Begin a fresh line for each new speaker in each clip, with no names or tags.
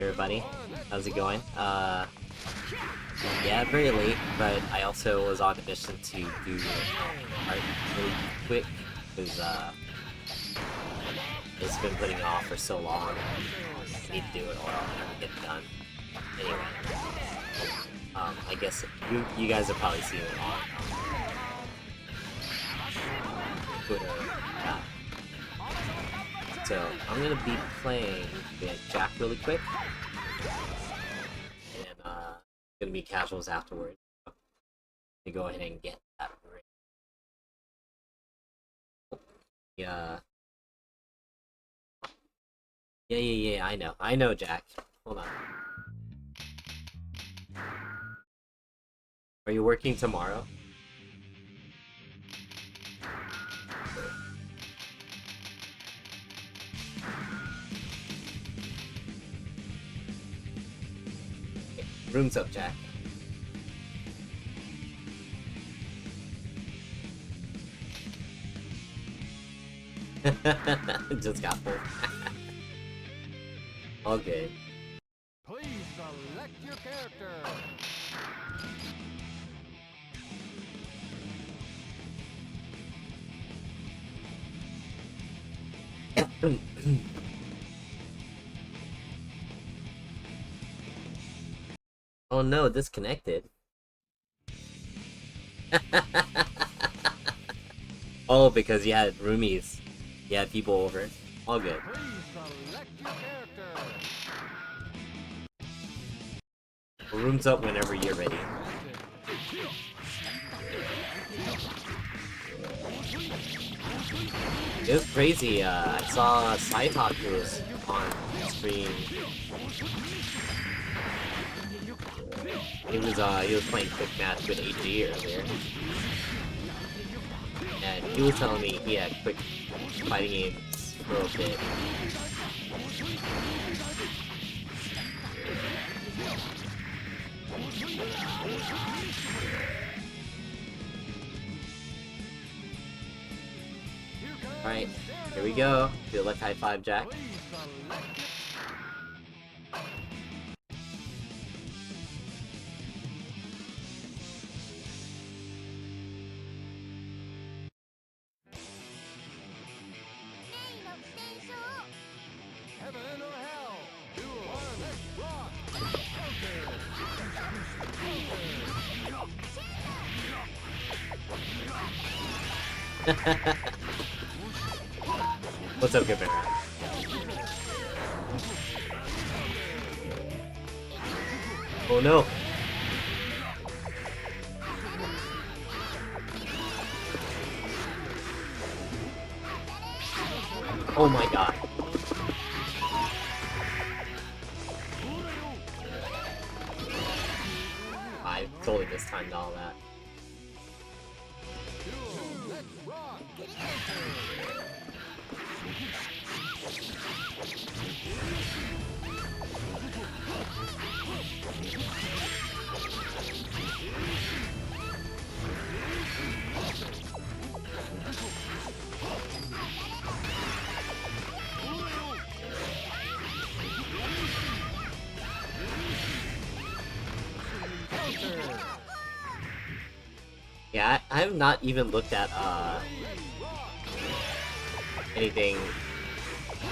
Everybody, how's it going? Yeah, very late, but I also was on a mission to do art really quick, because, it's been putting it off for so long. I need to do it or I'll never get it done. Anyway, I guess you guys have probably seen it on Twitter. Yeah. So, I'm gonna be playing with Jack really quick. And, gonna be casuals afterwards. So, to go ahead and get that ring. Yeah. Yeah, I know, Jack. Hold on. Are you working tomorrow? Okay, room's up, Jack. Just got full. All good.
Please select your character.
Oh no, disconnected. Oh, because you had roomies. You had people over. All good.
Please select your character.
Room's up whenever you're ready. It was crazy. I saw Sidehawk who was on screen. He was playing quick match with AG earlier. And he was telling me he had quick fighting games for a bit. Alright, here we go. Feel like high five, Jack.
Heaven or hell. Duel. Rock.
What's up, good man? Oh no! Oh my god. I totally mistimed all that. Yeah, I have not even looked at anything.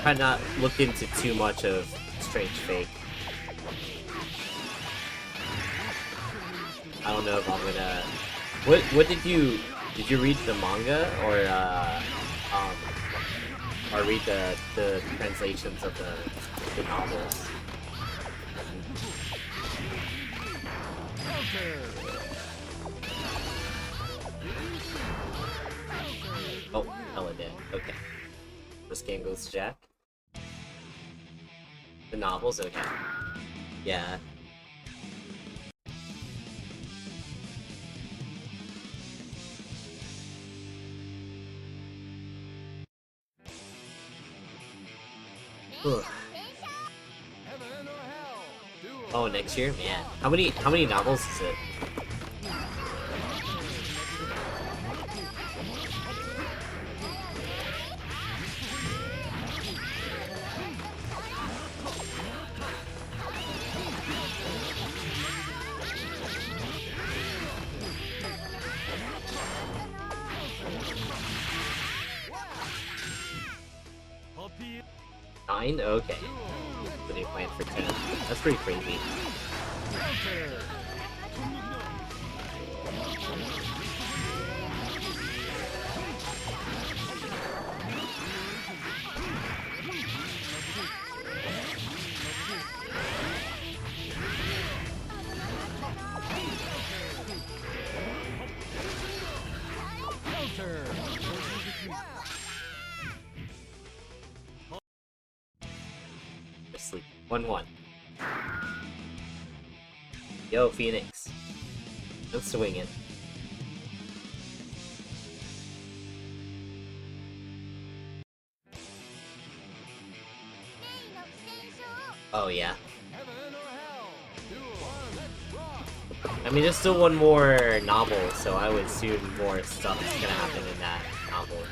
I've not looked into too much of Strange Fake. I don't know if I'm gonna. What did you read the manga or read the translations of the novels? Oh, hella dead. Okay. This game goes to Jack. The novels? Okay. Yeah. Ugh. Oh, next year? Man. How many novels is it? 9? Okay. So they planned for 10. That's pretty crazy.
Counter. Counter.
Just sleep. 1-1. Yo, Phoenix. Let's swing it. Oh, yeah.
Heaven or hell. Duel. Let's rock.
I mean, there's still one more novel, so I would assume more stuff is gonna happen in that novel, right?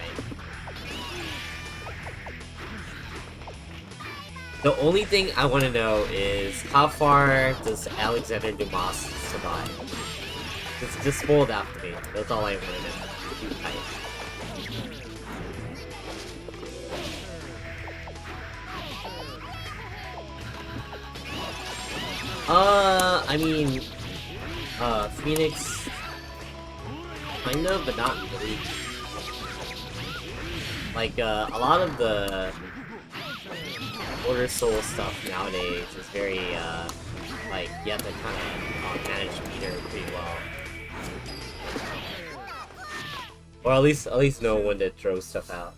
The only thing I want to know is how far does Alexander Dumas survive? Just spoil that for me. That's all I want to know. I mean, Phoenix, kind of, but not really. Like, a lot of the Order Soul stuff nowadays is very, like, you have to kind of manage meter pretty well. Or at least know when to throw stuff out.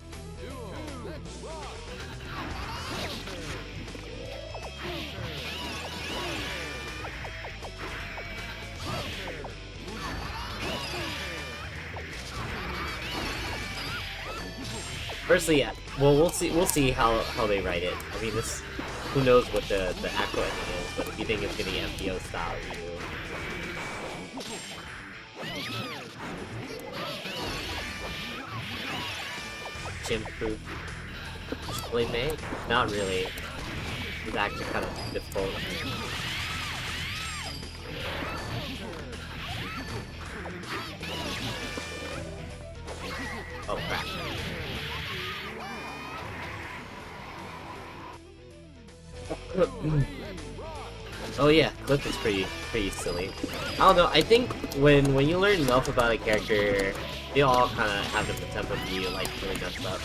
Firstly, yeah. Well, we'll see how they write it. I mean, this, who knows what the actual ending is, but if you think it's gonna be FPO style, Chimp proof. Play May? Not really. It's actually kind of difficult. Oh crap. Oh yeah, Cliff is pretty silly. I don't know, I think when you learn enough about a character, they all kind of have the potential to be like really messed up.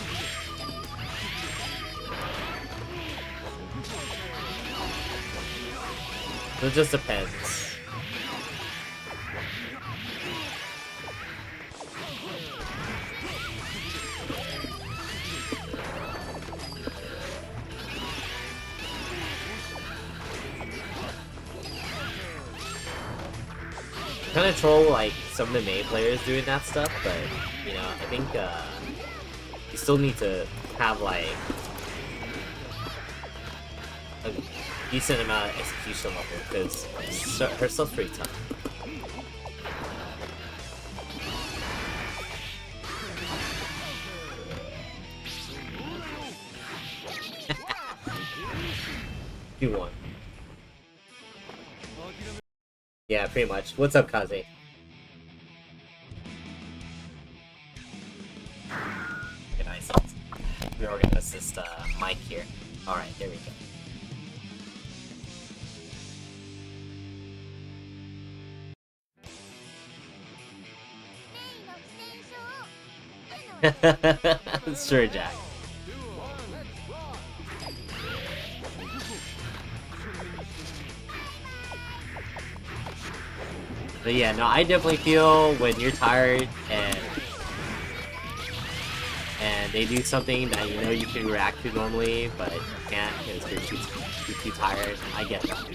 So it just depends. Kind of troll like some of the main players doing that stuff, but you know, I think you still need to have like a decent amount of execution level because her stuff's pretty tough. You won. Yeah, pretty much. What's up, Kaze? Okay, nice. We're gonna assist Mike here. Alright, there we go. Sure, Jack. But yeah, no, I definitely feel when you're tired and they do something that you know you can react to normally, but you can't because you're too tired. I get that.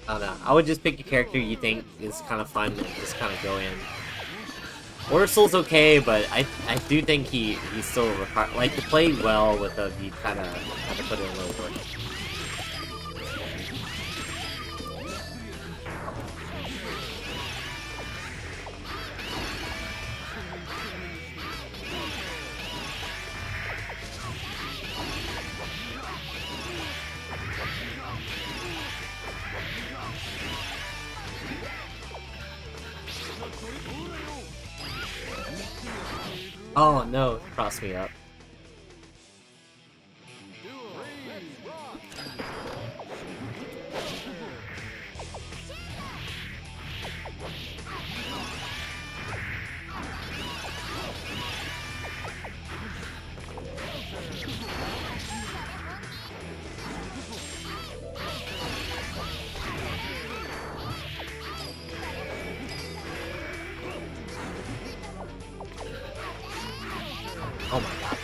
I don't know. I would just pick a character you think is kind of fun and just kind of go in. Orsoul's okay, but I do think he's still required. Like, to play well with him, you kind of have to put in a little work. Oh no, cross me up. Oh my god.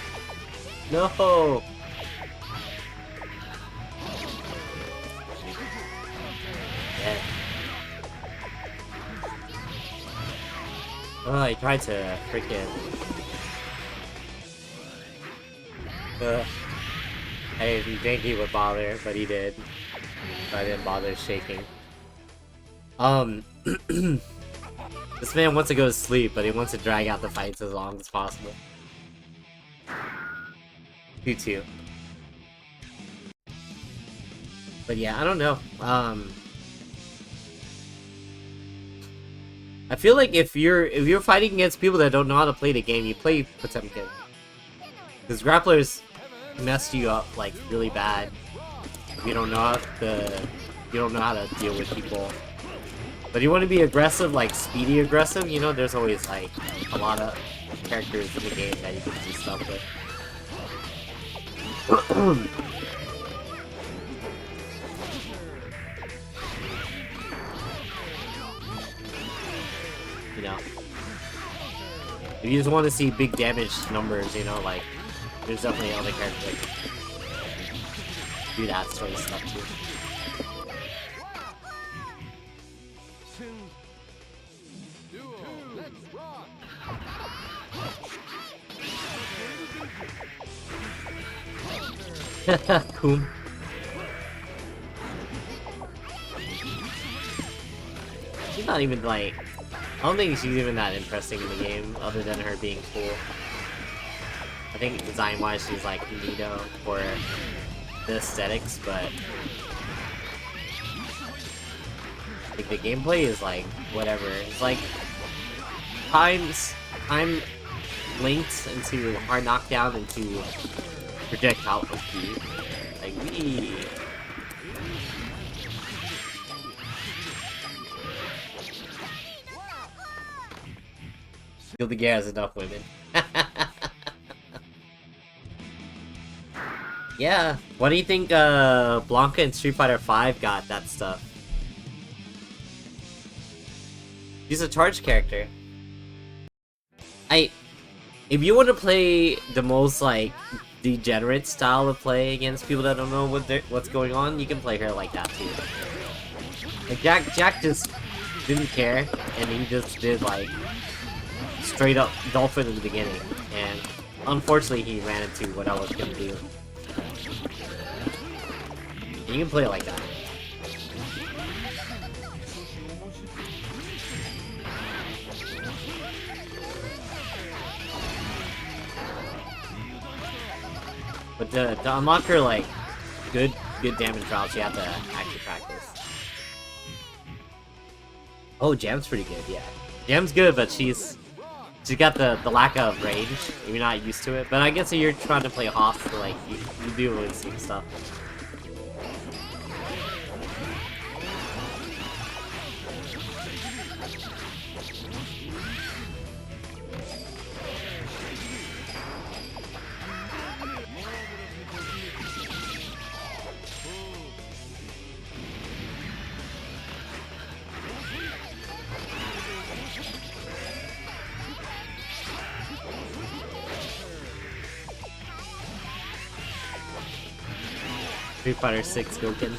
No! Yeah. Oh, I tried to freaking... I didn't think he would bother, but he did. I didn't bother shaking. This man wants to go to sleep, but he wants to drag out the fights as long as possible. 2-2. But yeah, I don't know. I feel like if you're fighting against people that don't know how to play the game, you play Potemkin. Because grapplers mess you up like really bad. If you don't know how to deal with people. But you want to be aggressive, like speedy aggressive, you know, there's always like a lot of characters in the game that you can do stuff with. You know, if you just want to see big damage numbers, you know, like there's definitely other characters that can do that sort of stuff too. Cool. She's not even like... I don't think she's even that interesting in the game, other than her being cool. I think design-wise she's like neato for the aesthetics, but... like the gameplay is like, whatever. It's like... time linked into hard knockdown into projectile speed. Like, wee! Gilded Gear has enough women. Yeah, what do you think Blanka in Street Fighter V got that stuff? She's a charged character. If you want to play the most like degenerate style of play against people that don't know what's going on, you can play her like that too. Like Jack just didn't care, and he just did like straight up Dolphin in the beginning, and unfortunately he ran into what I was gonna do. And you can play it like that. But to unlock her like good damage routes, you have to actually practice. Oh, Jam's pretty good, yeah. Jam's good, but she's got the lack of range. You're not used to it. But I guess if you're trying to play Hoth, like you do really see stuff. Street Fighter 6 Gouken.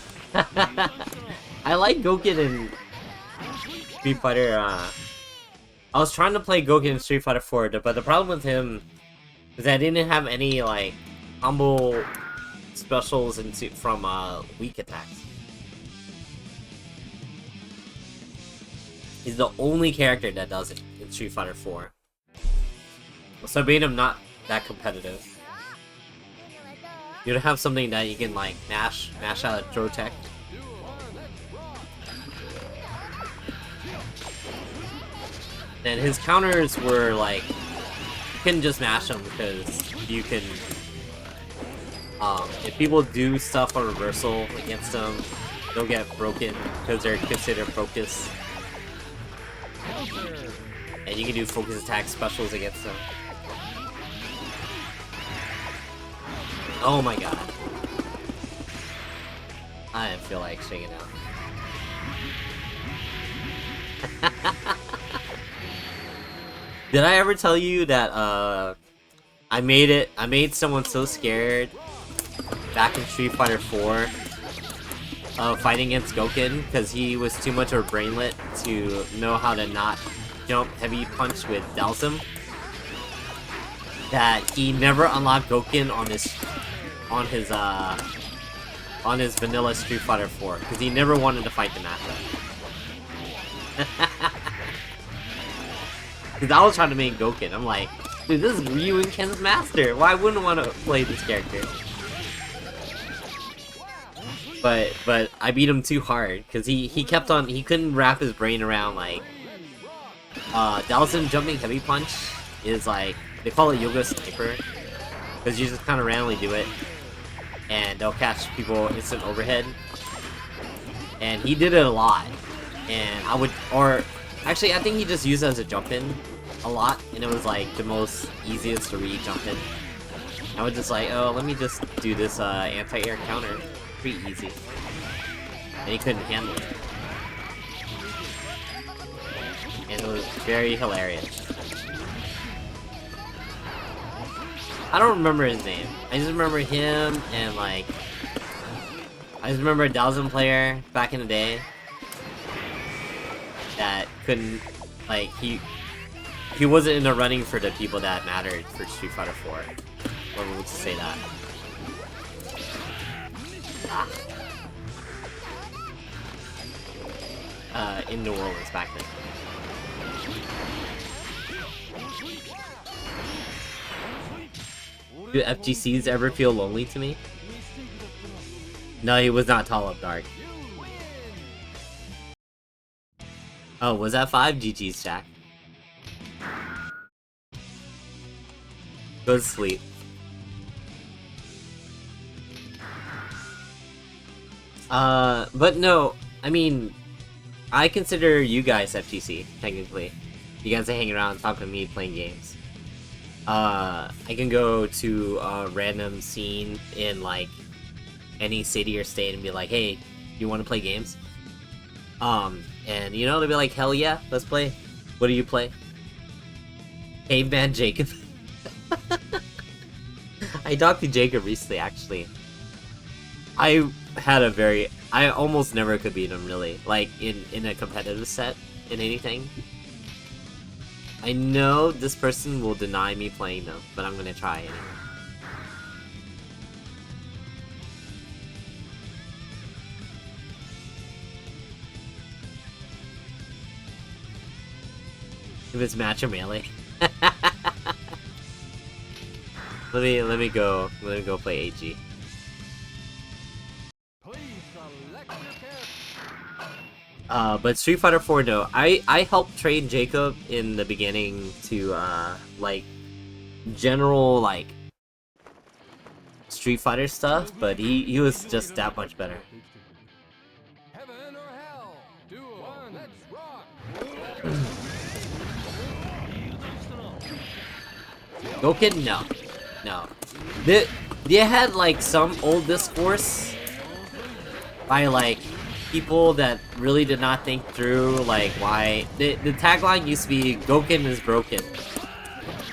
I like Gouken in Street Fighter, I was trying to play Gouken in Street Fighter 4, but the problem with him is that I didn't have any, like, combo specials from, weak attacks. He's the only character that does it in Street Fighter 4. So it made him not that competitive. You don't have something that you can like mash out a throw tech. And his counters were like can just mash them because you can. If people do stuff on reversal against them, they'll get broken because they're considered focus. And you can do focus attack specials against them. Oh my god. I didn't feel like shaking out. Did I ever tell you that I made someone so scared back in Street Fighter 4 fighting against Gouken because he was too much of a brainlet to know how to not jump heavy punch with Dalsum, that he never unlocked Gouken on his vanilla Street Fighter 4 because he never wanted to fight the matchup. Because I was trying to make Gouken. I'm like, dude, this is Ryu and Ken's master. Why wouldn't I want to play this character? But I beat him too hard because he couldn't wrap his brain around like Dalsum jumping heavy punch is like, they call it Yoga Sniper because you just kind of randomly do it and they'll catch people instant overhead, and he did it a lot, and actually I think he just used it as a jump in a lot, and it was like the most easiest to read jump in. I was just like, oh, let me just do this anti-air counter. Pretty easy. And he couldn't handle it. And it was very hilarious. I don't remember his name. I just remember him and like... I just remember a Dalsum player back in the day that couldn't... like, he wasn't in the running for the people that mattered for Street Fighter 4. Or we'll just say that. In New Orleans back then. Do FGCs ever feel lonely to me? No, he was not tall up dark. Oh, was that 5? GG's, Jack. Go to sleep. But no, I mean, I consider you guys FGC, technically. You guys are hanging around talking to me playing games. I can go to a random scene in, like, any city or state and be like, hey, you want to play games? And, you know, they'll be like, hell yeah, let's play. What do you play? Caveman Jacob. I talked to Jacob recently, actually. I almost never could beat him, really. Like, in a competitive set, in anything. I know this person will deny me playing them, but I'm gonna try anyway. If it's match or melee. let me go play AG. But Street Fighter 4, no. I helped train Jacob in the beginning to, like, general, like, Street Fighter stuff, but he was just that much better.
Heaven or hell? Duel. Let's rock.
Gouken? No. No. They had, like, some old discourse by, like, people that really did not think through, like, why... The tagline used to be, Gouken is broken.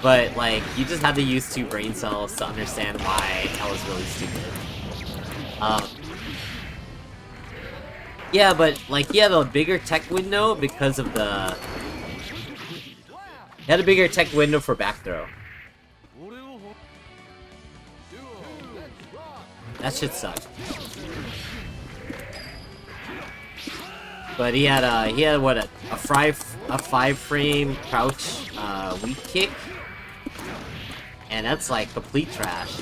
But, like, you just had to use 2 brain cells to understand why that was really stupid. Yeah, but, like, he had a bigger tech window because of the... He had a bigger tech window for back throw. That shit sucked. But he had what, a 5-frame crouch weak kick, and that's like complete trash.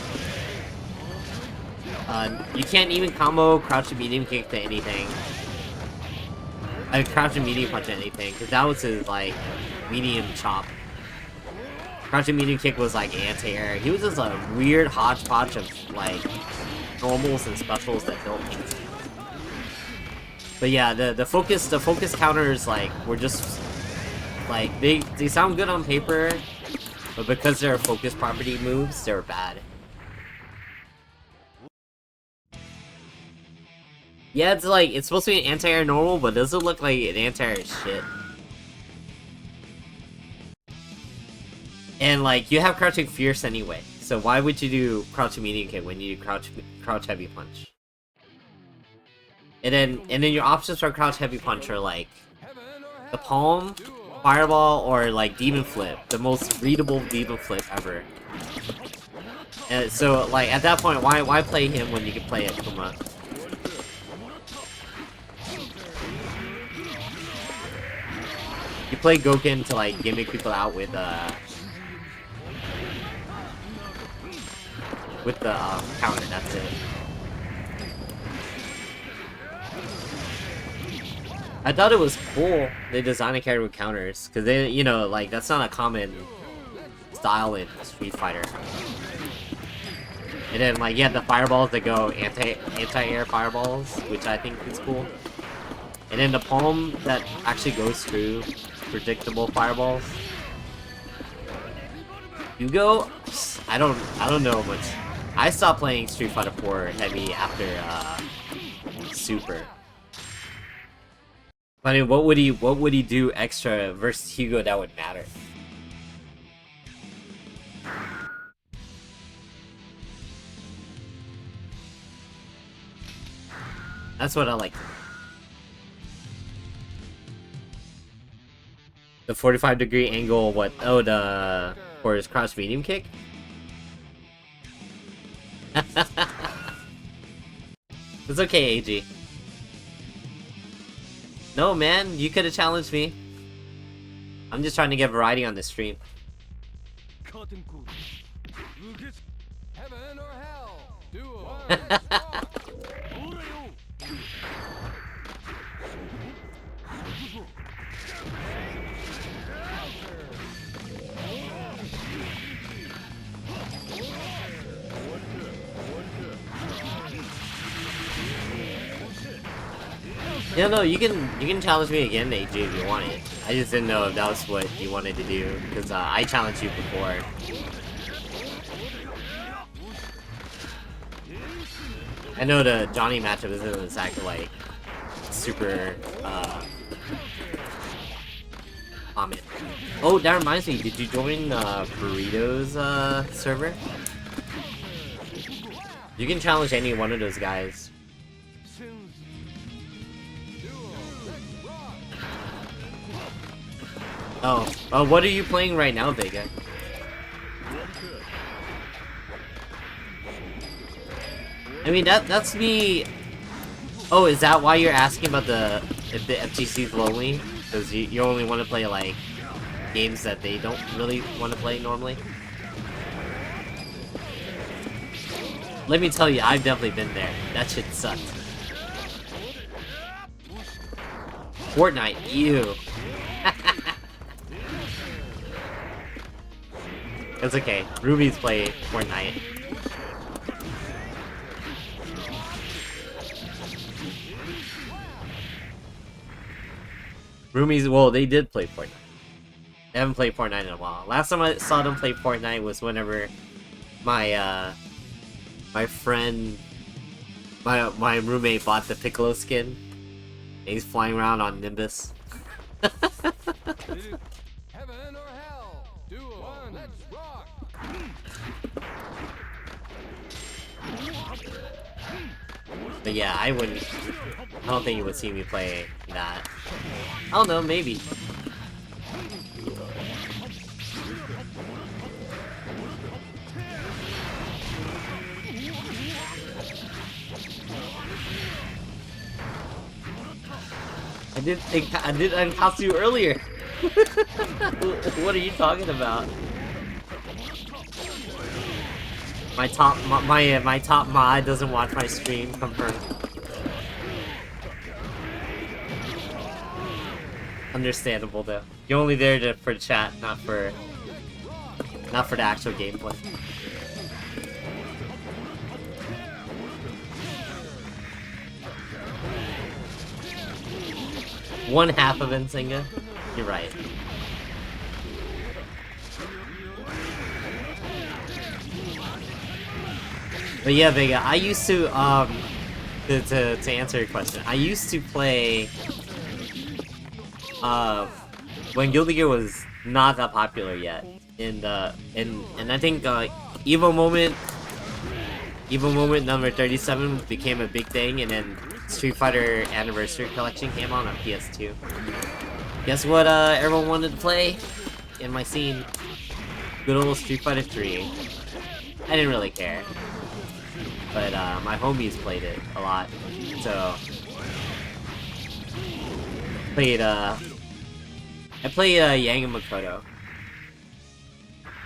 You can't even combo crouch and medium kick to anything. Crouch and medium punch to anything, because that was his like medium chop. Crouching medium kick was like anti-air. He was just a weird hodgepodge of like normals and specials that don't make sense. But yeah, the focus counters like were just like they sound good on paper, but because they're focus property moves, they're bad. Yeah, it's like it's supposed to be an anti-air normal, but does it look like an anti-air shit? And like you have crouching fierce anyway, so why would you do crouching medium kick when you do crouch heavy punch? And then your options for crouch heavy punch are like the palm, fireball, or like demon flip, the most readable demon flip ever. And so like at that point, why play him when you can play Akuma? You play Goken to like gimmick people out with the counter. That's it. I thought it was cool they designed a character with counters, because they, you know, like that's not a common style in Street Fighter. And then like you have the fireballs that go anti-air fireballs, which I think is cool. And then the palm that actually goes through predictable fireballs. Hugo, I don't know much. I stopped playing Street Fighter 4 heavy after Super. I mean, what would he do extra versus Hugo that would matter? That's what I like. The 45-degree angle, what? Oh, for his crouch medium kick? It's okay, AG. No, man, you could have challenged me. I'm just trying to get variety on this stream.
Heaven or hell? Duo.
Yeah, no, you can challenge me again, AJ, if you want it. I just didn't know if that was what you wanted to do, because I challenged you before. I know the Johnny matchup isn't exactly like super common. Oh, that reminds me, did you join Burrito's server? You can challenge any one of those guys. Oh, what are you playing right now, Vega? I mean, that's me. Oh, is that why you're asking about if the FGC's lonely? Because you only want to play like games that they don't really want to play normally? Let me tell you, I've definitely been there. That shit sucked. Fortnite, ew. It's okay. Rubies play Fortnite. Rubies, well, they did play Fortnite. They haven't played Fortnite in a while. Last time I saw them play Fortnite was whenever my friend, my roommate bought the Piccolo skin. And he's flying around on Nimbus.
Heaven or hell? Duo. Let's rock.
But yeah, I don't think you would see me play that. I don't know, maybe. I did uncast you earlier. What are you talking about? My top mod doesn't watch my stream. Confirmed. Understandable though. You're only there for chat, not for not for the actual gameplay. One half of Nsinga? You're right. But yeah, Vega, I used to answer your question, I used to play when Guilty Gear was not that popular yet. And I think Evo Moment number 37 became a big thing, and then Street Fighter Anniversary Collection came on PS2. Guess what everyone wanted to play in my scene? Good old Street Fighter 3. I didn't really care. But my homies played it a lot. So I played Yang and Makoto.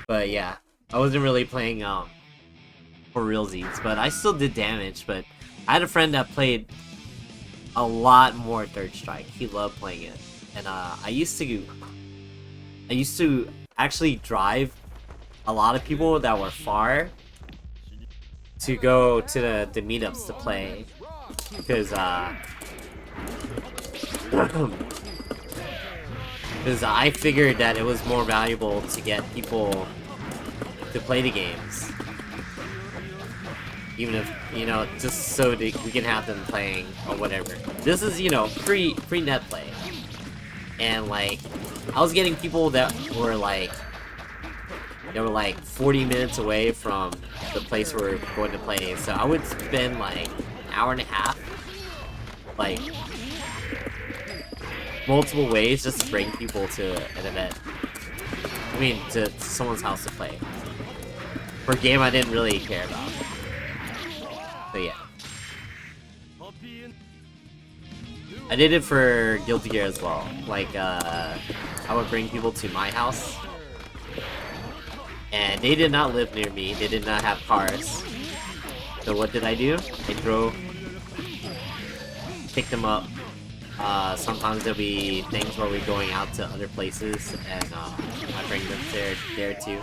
But yeah, I wasn't really playing for realsies, but I still did damage. But I had a friend that played a lot more Third Strike. He loved playing it, and I used to actually drive a lot of people that were far to go to the meetups to play, because I figured that it was more valuable to get people to play the games, even if, you know, just so we can have them playing or whatever. This is, you know, free net play, and like I was getting people that were like 40 minutes away from the place we're going to play, so I would spend like an hour and a half, like multiple ways, just to bring people to an event. I mean, to someone's house to play for a game I didn't really care about. But yeah, I did it for Guilty Gear as well. Like I would bring people to my house, and they did not live near me. They did not have cars. So what did I do? I drove, picked them up. Sometimes there'll be things where we're going out to other places, and I bring them there too.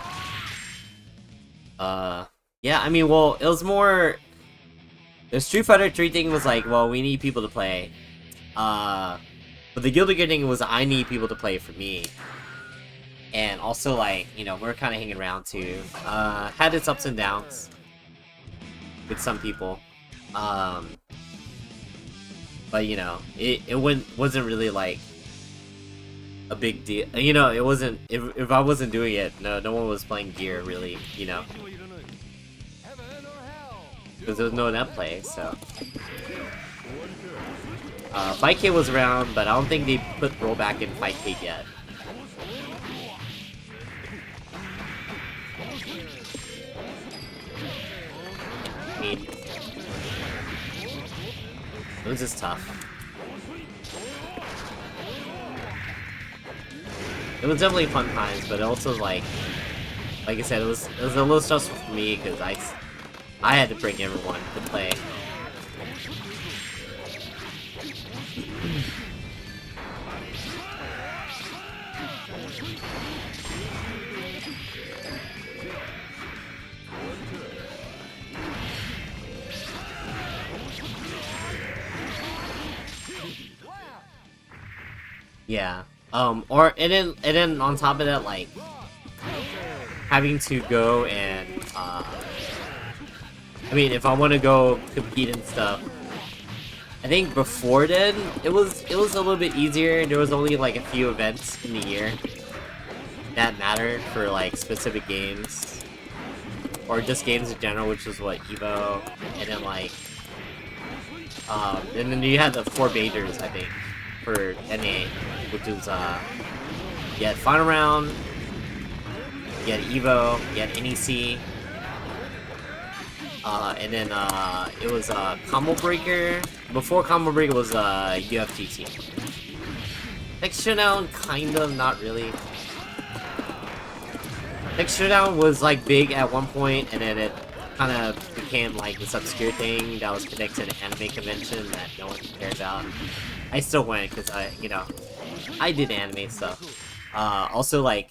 Yeah, I mean, well, it was more... The Street Fighter 3 thing was like, well, we need people to play. But the Guilty Gear thing was, I need people to play for me. And also, like, you know, we're kind of hanging around too. Had its ups and downs with some people. But, you know, it wasn't really, like, a big deal. You know, it wasn't... If I wasn't doing it, no one was playing Gear, really, you know? Because there was no net play, so... Fight was around, but I don't think they put rollback in Fight yet. I mean, it was just tough. It was definitely fun times, but also like I said, it was a little stressful for me because I had to bring everyone to play. Yeah. And then on top of that, like, having to go and, I mean, if I want to go compete and stuff, I think before then, it was a little bit easier. There was only, like, a few events in the year that mattered for, like, specific games. Or just games in general, which was, what, Evo, and then, like, and then you had the 4 majors, I think, for NA, which is, you had Final Round, you had Evo, you had NEC, and then, it was, Combo Breaker. Before Combo Breaker was, UFGT. Next Showdown, kind of, not really. Next Showdown was, like, big at one point, and then it kind of became, like, this obscure thing that was connected to an anime convention that no one cared about. I still went, because you know, I did anime stuff. Also, like,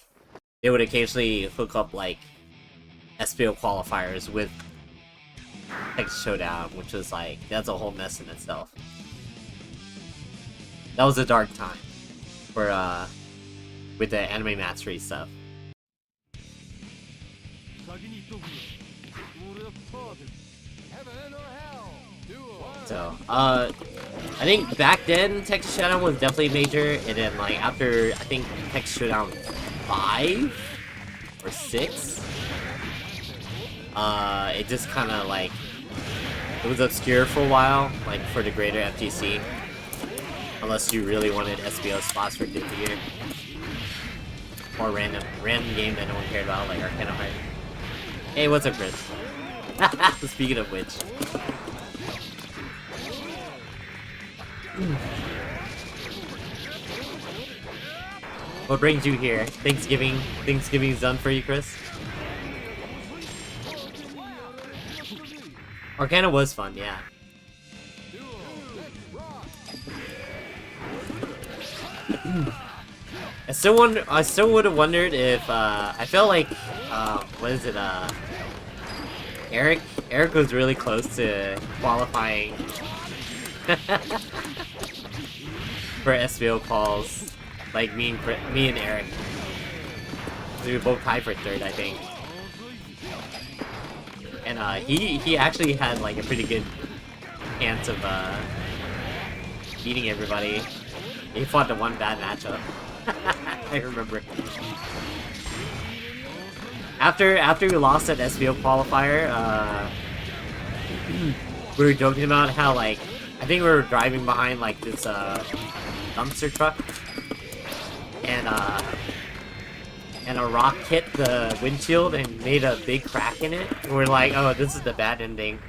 they would occasionally hook up like SPO qualifiers with Texas Showdown, which was like, that's a whole mess in itself. That was a dark time for with the anime mastery stuff.
Heaven or hell. Duel.
So, I think back then Texas Showdown was definitely major, and then like after I think Texas Showdown 5 or 6, it just kind of like it was obscure for a while, like for the greater FGC, unless you really wanted SBO spots for Good Gear or random game that no one cared about, like Arcana Heart. Hey, what's up, Chris? Speaking of which. What brings you here? Thanksgiving's done for you, Chris? Arcana was fun, yeah. I still would have wondered if I felt like what is it, Eric was really close to qualifying for SBO calls, like me and Eric. We were both tied for third, I think. And he actually had like a pretty good chance of beating everybody. He fought the one bad matchup. I remember. After we lost that SBO qualifier, we were joking about how like I think we were driving behind like this dumpster truck, and a rock hit the windshield and made a big crack in it. And we're like, oh, this is the bad ending.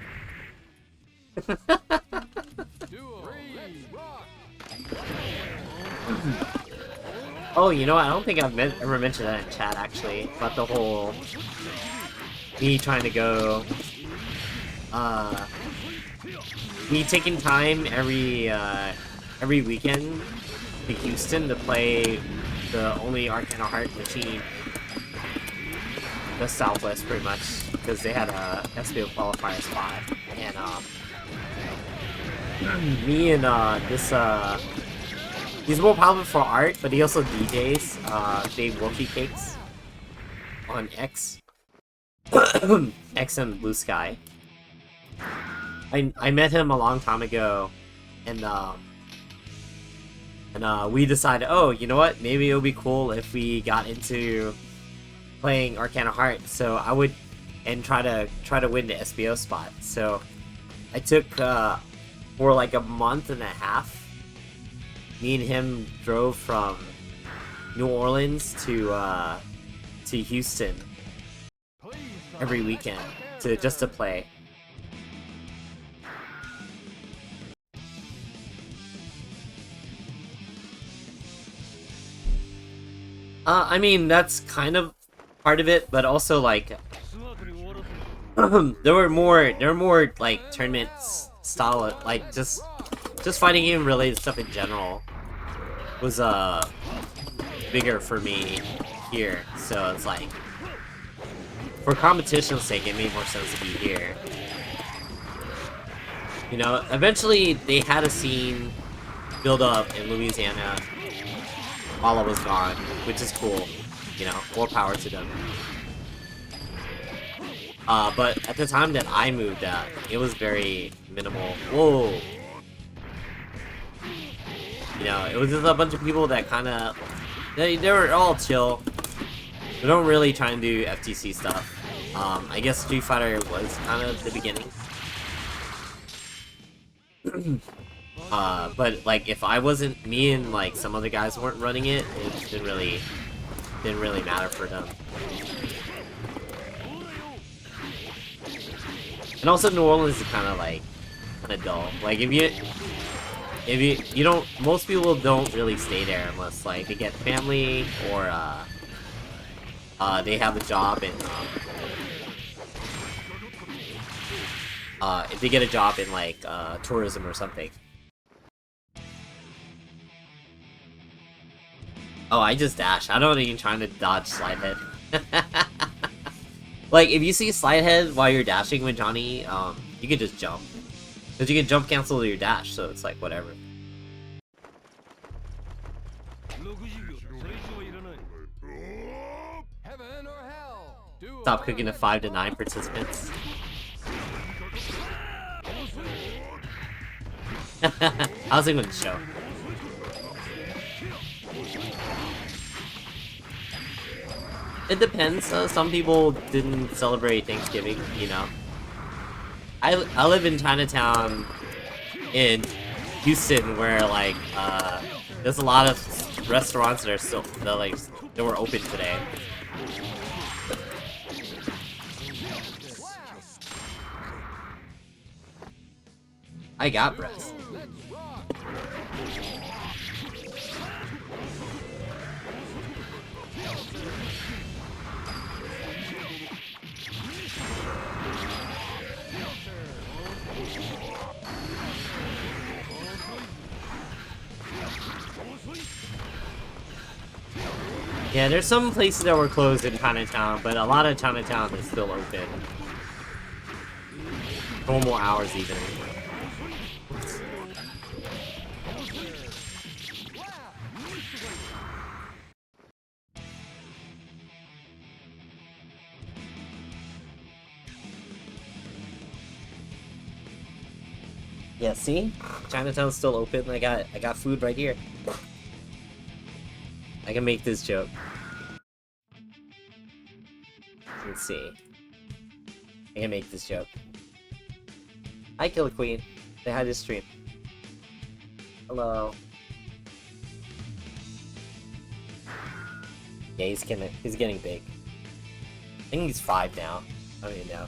Oh, you know what? I don't think I've ever mentioned that in chat, actually, about the whole me trying to go, me taking time every weekend to Houston to play the only Arcana Heart machine, the Southwest, pretty much, because they had a SBO qualifier spot, and me and he's more popular for art, but he also DJs, Dave Wolfie Cakes on X. X and Blue Sky. I met him a long time ago, and we decided, oh, you know what? Maybe it would be cool if we got into playing Arcana Heart. So I would try to win the SBO spot. So I took for like a month and a half. Me and him drove from New Orleans to Houston every weekend just to play. I mean, that's kind of part of it, but also like there were more like tournament style, like just fighting game related stuff in general was bigger for me here. So it's like, for competition's sake, it made more sense to be here. You know, eventually they had a scene build up in Louisiana while I was gone, which is cool. You know, more power to them. But at the time that I moved out, it was very minimal. Whoa! You know, it was just a bunch of people that kind of... They were all chill. They don't really try and do FTC stuff. I guess Street Fighter was kind of the beginning. But like, if I wasn't... Me and like some other guys weren't running it, it didn't really matter for them. And also New Orleans is kind of dull. Like, if you don't, most people don't really stay there unless like they get family or they have a job in if they get a job in like tourism or something. Oh, I just dash. I don't even trying to dodge slide head. Like, if you see slide head while you're dashing with Johnny, you can just jump. Because you can jump cancel your dash, so it's like, whatever.
Heaven or hell. Do
Stop cooking to 5 to 9 participants. How's it going to show? It depends. Some people didn't celebrate Thanksgiving, you know. I live in Chinatown in Houston, where like there's a lot of restaurants that are still that were open today. I got breast. Yeah, there's some places that were closed in Chinatown, but a lot of Chinatown is still open. Normal hours even. Yeah, see? Chinatown's still open. I got food right here. I can make this joke. Let's see. I can make this joke. Hi, Killer Queen. Say hi to the stream. Hello. Yeah, he's getting big. I think he's 5 now. I don't even know.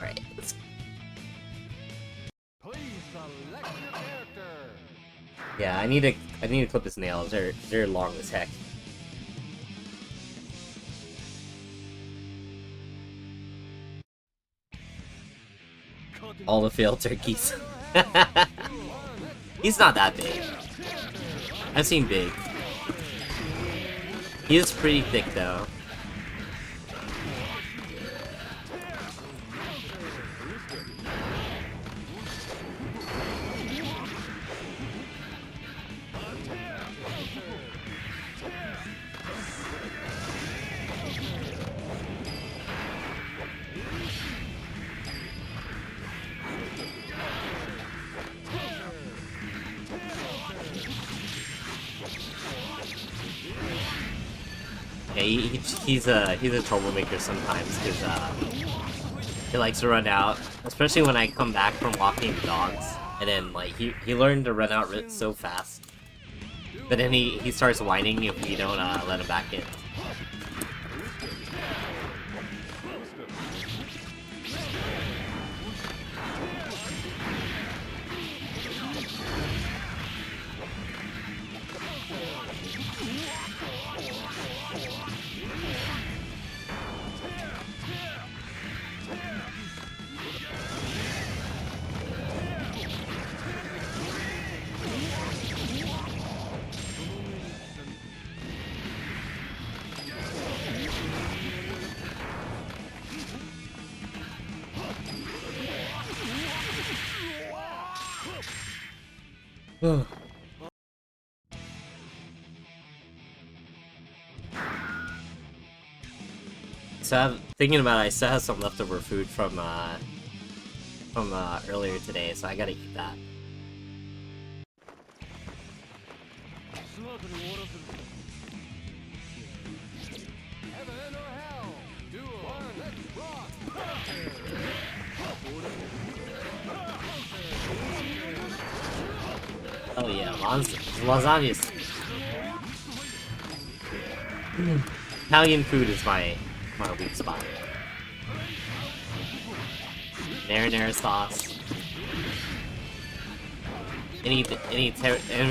Alright, let's...
Please select your character.
Yeah, I need to clip his nails. They're long as heck. All the failed turkeys. He's not that big. I've seen big. He is pretty thick though. Yeah, he's a troublemaker sometimes because he likes to run out, especially when I come back from walking the dogs, and then like he learned to run out so fast, but then he starts whining if you don't let him back in. So I'm thinking about it, I still have some leftover food from earlier today, so I gotta eat that.
Heaven or hell. Duel. Let's rock.
Oh yeah, lasagnas. Italian food is my weak spot. Marinara sauce. Any of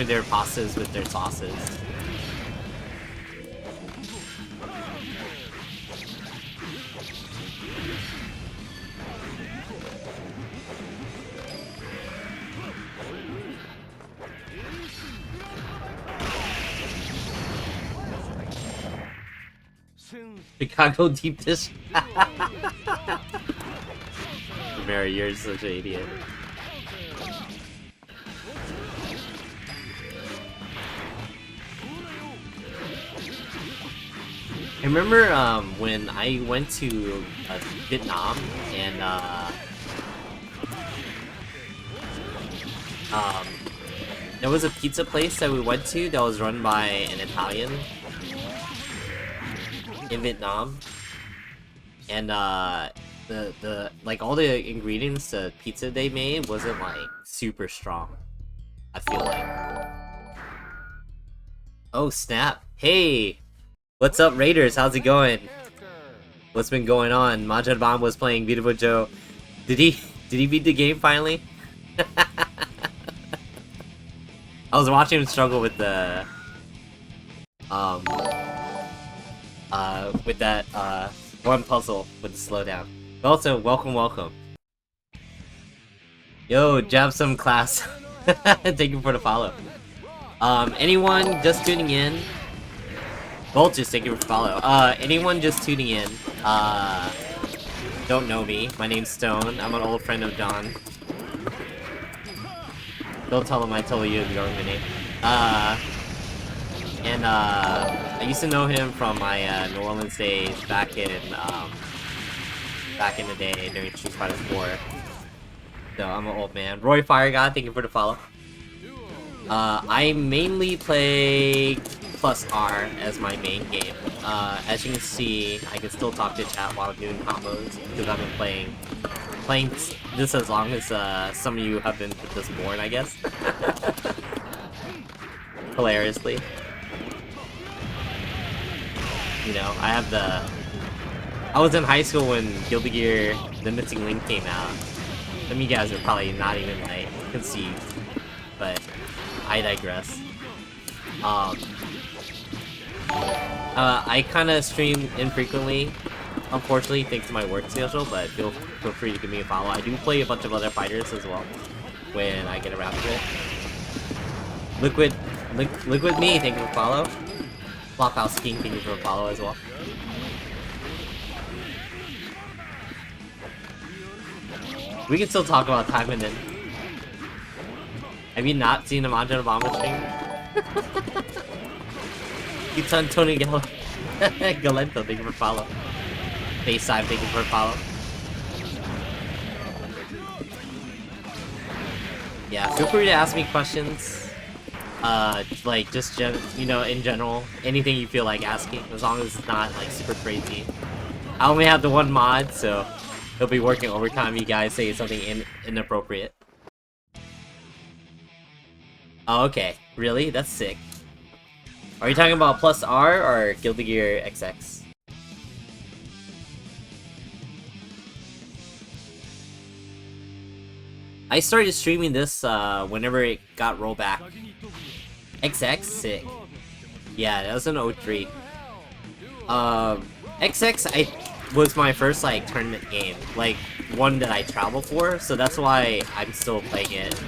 their pastas with their sauces. Chicago deep dish. Mary, you're such an idiot. I remember when I went to Vietnam and there was a pizza place that we went to that was run by an Italian in Vietnam, and the like all the ingredients the pizza they made wasn't like super strong, I feel like. Oh snap! Hey, what's up, Raiders? How's it going? What's been going on? Majid Bomb was playing Beautiful Joe. Did he beat the game finally? I was watching him struggle with the with that one puzzle with the slowdown. But also, welcome. Yo, jab some class. Thank you for the follow. Anyone just tuning in? Vultures, thank you for the follow. Anyone just tuning in? Don't know me. My name's Stone. I'm an old friend of John. Don't tell him I told you the government name. I used to know him from my New Orleans days back in the day during Street Fighter 4. So I'm an old man. Roy Fire God, thank you for the follow. I mainly play +R as my main game. As you can see, I can still talk to chat while I'm doing combos because I've been playing this as long as some of you have been with this board, I guess. Hilariously. You know, I was in high school when Guilty Gear The Missing Link came out. Some of you guys are probably not even like conceived, but I digress. I kind of stream infrequently, unfortunately, thanks to my work schedule, but feel free to give me a follow. I do play a bunch of other fighters as well when I get around to it. Liquid Me, thank you for follow. Blockhouse King, thank you for a follow as well. We can still talk about time and then. Have you not seen the Manja Obama stream? You son Tony Galento, thank you for follow. FaceTime, thank you for follow. Yeah, feel free to ask me questions. Like just you know, in general, anything you feel like asking, as long as it's not like super crazy. I only have the one mod, so he'll be working overtime. You guys say something inappropriate. Oh, okay, really? That's sick. Are you talking about +R or Guilty Gear XX? I started streaming this whenever it got rolled back. XX? Sick. Yeah, that was an 03. XX was my first like tournament game, like one that I travel for, so that's why I'm still playing it.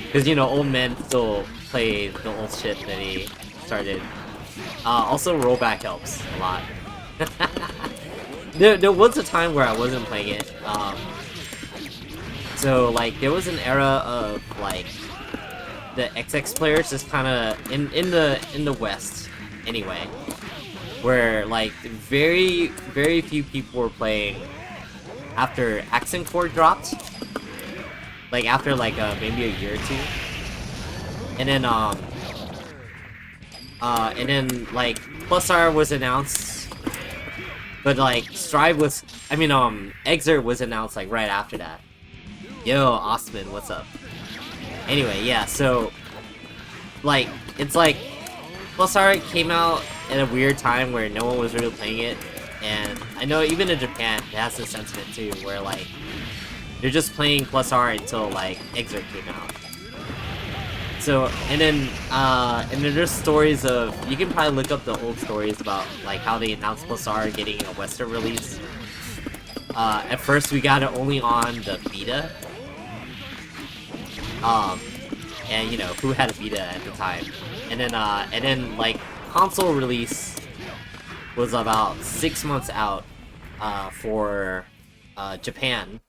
Because, you know, old men still play the old shit that he started. Also, rollback helps a lot. There was a time where I wasn't playing it. So, like, there was an era of, like, the XX players just kind of, in the West, anyway, where, like, very few people were playing after Accent Core dropped. Like, after, like, maybe a year or two. And then, like, +R was announced. But, like, Exert was announced, like, right after that. Yo, Osman, what's up? Anyway, yeah, so, like, it's like, +R came out at a weird time where no one was really playing it. And I know even in Japan, it has this sentiment, too, where, like, you're just playing +R until, like, Exert came out. So, and then there's stories of, you can probably look up the old stories about, like, how they announced +R getting a Western release. At first we got it only on the Vita. And, you know, who had a Vita at the time? And then, like, console release, was about 6 months out for Japan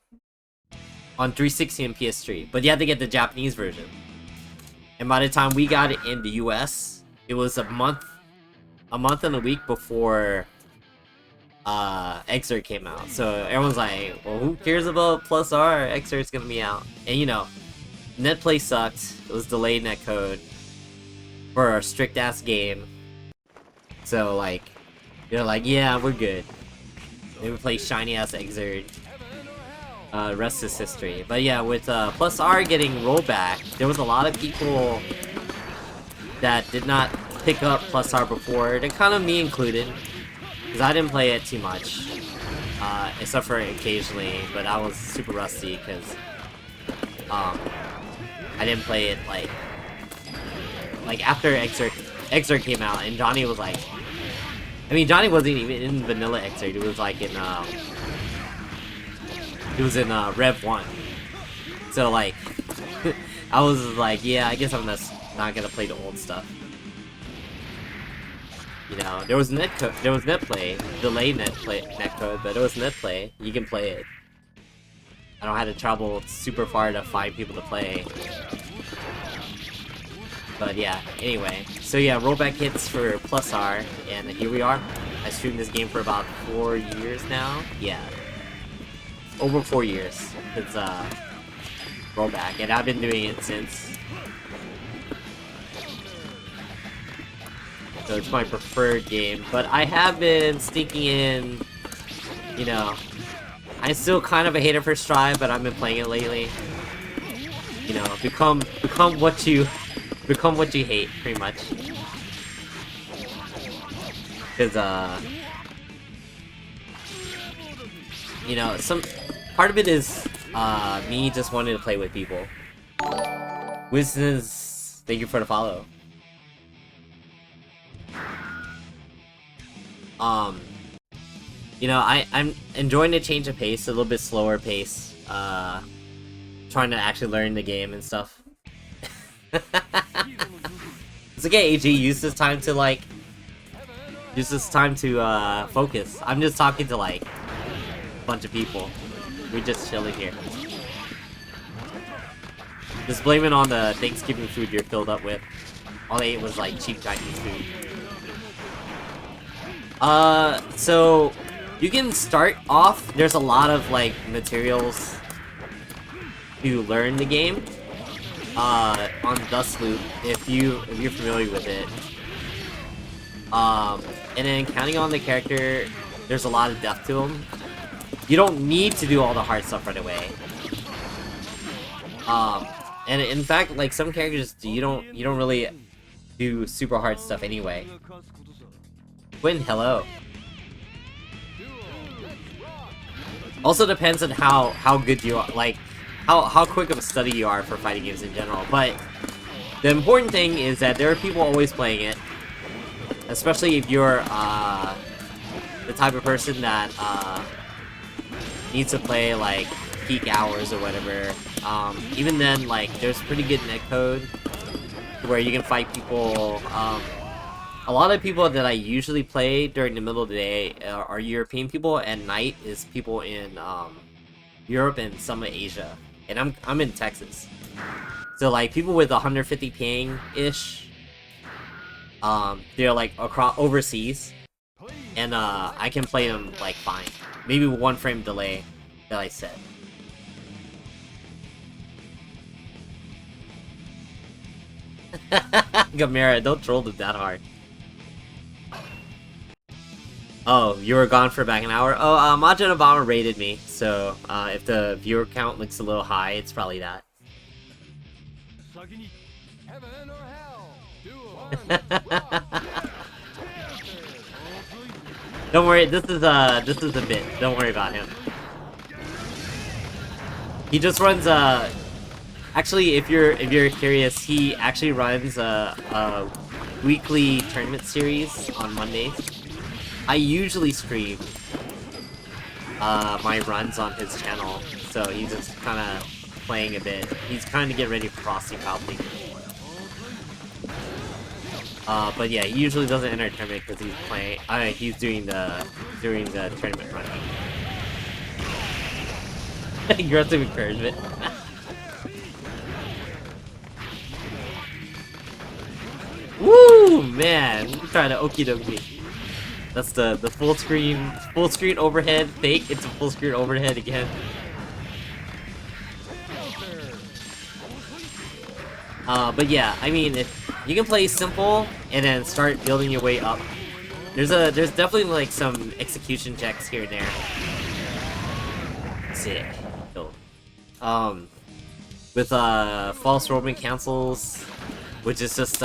on 360 and PS3, but you had to get the Japanese version. And by the time we got it in the US, it was a month and a week before Xrd came out. So everyone's like, well, who cares about +R? Xrd's gonna be out. And you know, netplay sucked. It was delayed netcode for a strict ass game. So like, they're like, yeah, we're good. They would play shiny ass Xrd. Rest is history. But yeah, with +R getting rollback, there was a lot of people that did not pick up +R before, and kind of me included, because I didn't play it too much, except for occasionally. But I was super rusty because I didn't play it like after Xrd came out, and Johnny was like, I mean, Johnny wasn't even in vanilla Xrd. It was like in it was in Rev 1. So like, I was like, yeah, I guess I'm just not gonna play the old stuff. You know, there was netplay, delayed netcode, but it was netplay. You can play it. I don't have to travel super far to find people to play. But yeah, anyway. So yeah, rollback hits for +R, and here we are. I streamed this game for about 4 years now. Yeah. Over 4 years since rollback, and I've been doing it since. So it's my preferred game, but I have been sneaking in, you know, I'm still kind of a hater for Strive, but I've been playing it lately. You know, become what you hate, pretty much. Cause you know, some part of it is me just wanting to play with people. Winston's, thank you for the follow. You know, I'm enjoying the change of pace, a little bit slower pace. Trying to actually learn the game and stuff. It's okay, AG. Use this time to focus. I'm just talking to like a bunch of people. We're just chilling here. Just blame it on the Thanksgiving food you're filled up with. All I ate was like cheap Chinese food. So you can start off. There's a lot of like materials to learn the game. On Dust Loop, if you're familiar with it. And then counting on the character, there's a lot of depth to him. You don't need to do all the hard stuff right away. And in fact, like some characters, you don't really do super hard stuff anyway. Quinn, hello. Also depends on how good you are, like how quick of a study you are for fighting games in general. But the important thing is that there are people always playing it, especially if you're the type of person that needs to play like peak hours or whatever. Even then, like there's pretty good netcode where you can fight people. A lot of people that I usually play during the middle of the day are European people, and night is people in Europe and some of Asia. And I'm in Texas, so like people with 150 ping ish, they're like across overseas, and I can play them like fine, maybe 1 frame delay that I set. Gamera, don't troll them that hard. Oh, you were gone for back an hour? Oh, Majin Obama rated me, so if the viewer count looks a little high, it's probably that.
Heaven or hell?
Don't worry, this is a bit. Don't worry about him. He just runs actually, if you're curious, he actually runs a weekly tournament series on Mondays. I usually stream my runs on his channel, so he's just kind of playing a bit. He's trying to get ready for Frosty probably. But yeah, he usually doesn't enter a tournament because he's playing. He's doing the tournament run. Aggressive encouragement. Woo, man! Trying to okie dokie. That's the full screen overhead fake. It's a full screen overhead again. But yeah, I mean, if you can play simple and then start building your way up. There's definitely like some execution checks here and there. Sick. Cool. With false Roman cancels, which is just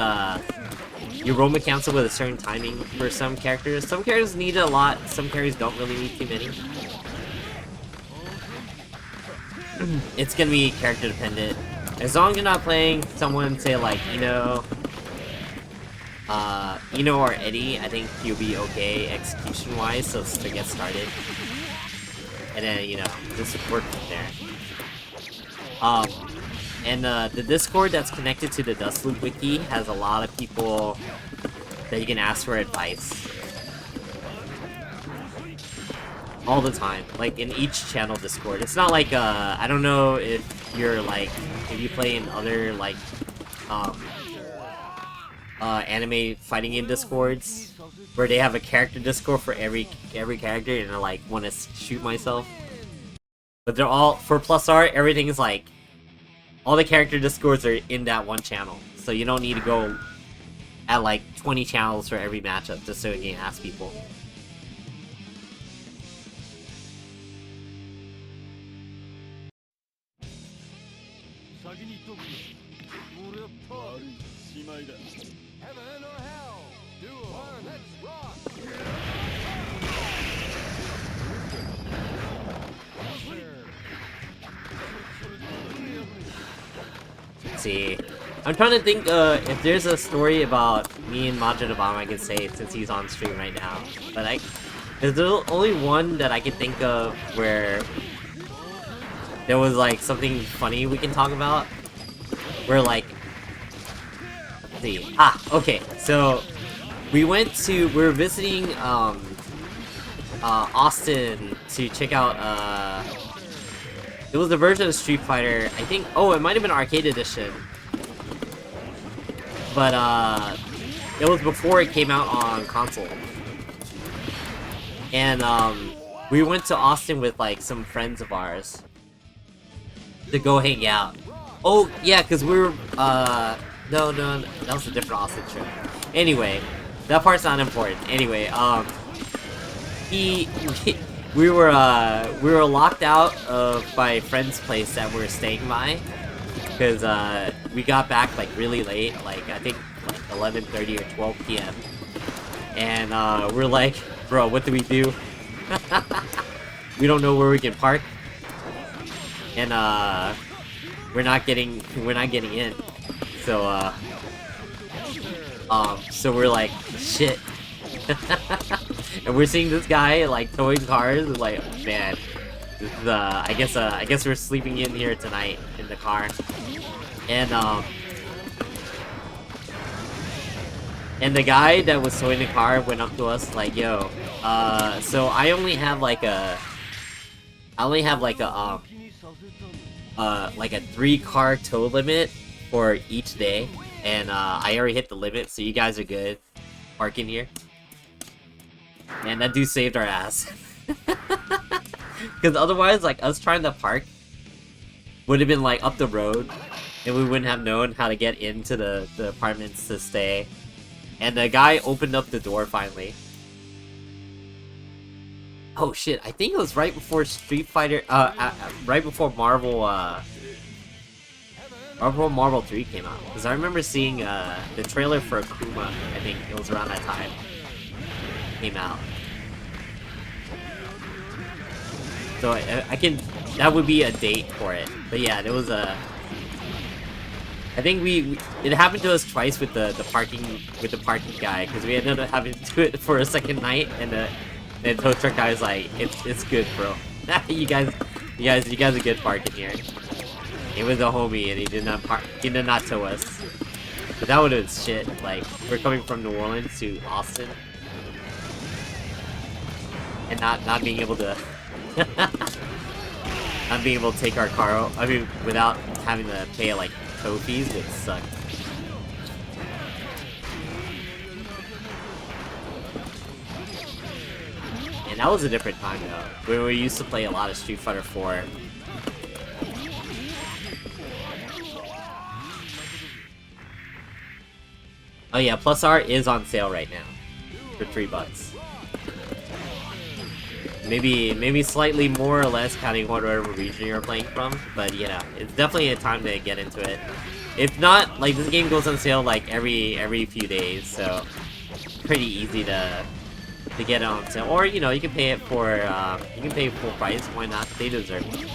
you Roman cancel with a certain timing for some characters. Some characters need it a lot. Some characters don't really need too many. It's gonna be character dependent. As long as you're not playing someone, say like Ino or Eddie, I think you'll be okay execution-wise, so to get started. And then, you know, just work from there. And the Discord that's connected to the Dustloop Wiki has a lot of people that you can ask for advice. All the time, like in each channel Discord. It's not like I don't know if you're like if you play in other like anime fighting game Discords where they have a character Discord for every character, and I like want to shoot myself. But they're all for +R. Everything is like all the character Discords are in that one channel, so you don't need to go at like 20 channels for every matchup just so you can ask people.
Heaven or hell? Duel. Let's rock.
Let's see. I'm trying to think if there's a story about me and Majin Obama I can say since he's on stream right now. But there's only one that I can think of where there was like something funny we can talk about. Where like, let's see. Okay. So we were visiting Austin to check out it was the version of Street Fighter, I think. Oh, it might have been Arcade Edition. But it was before it came out on console. And we went to Austin with like some friends of ours to go hang out. Oh yeah, because we were no, that was a different Austin trip. Anyway, that part's not important. Anyway, we were locked out by a friend's place that we were staying by, because we got back like really late, like I think like 11:30 or 12 p.m. And we're like, bro, what do we do? We don't know where we can park, and we're not getting in. So so we're like, shit. And we're seeing this guy like towing cars, and like, man, this is, I guess we're sleeping in here tonight in the car. And the guy that was towing the car went up to us like, yo, so I only have like a 3-car tow limit for each day, and I already hit the limit, so you guys are good parking here. And that dude saved our ass. Because otherwise, like, us trying to park would have been like up the road, and we wouldn't have known how to get into the apartments to stay. And the guy opened up the door finally. Oh shit, I think it was right before Street Fighter, right before Marvel 3 came out. Because I remember seeing the trailer for Akuma, I think it was around that time, came out. So that would be a date for it. But yeah, there was a... I think it happened to us twice with the parking guy, because we ended up having to do it for a second night, and the tow truck guy was like, it's good, bro. you guys are good parking here. It was a homie, and he did not tow us. But that would have been shit. Like, we're coming from New Orleans to Austin. And not being able to... not being able to take our car... I mean, without having to pay, like, tow fees would suck. And that was a different time, though. Where we used to play a lot of Street Fighter 4. Oh yeah, +R is on sale right now. For $3. Maybe slightly more or less, counting whatever region you're playing from. But, you know, it's definitely a time to get into it. If not, like, this game goes on sale, like, every few days, so... pretty easy to get it on sale. Or, you know, you can pay it for, you can pay full price, why not? They deserve it.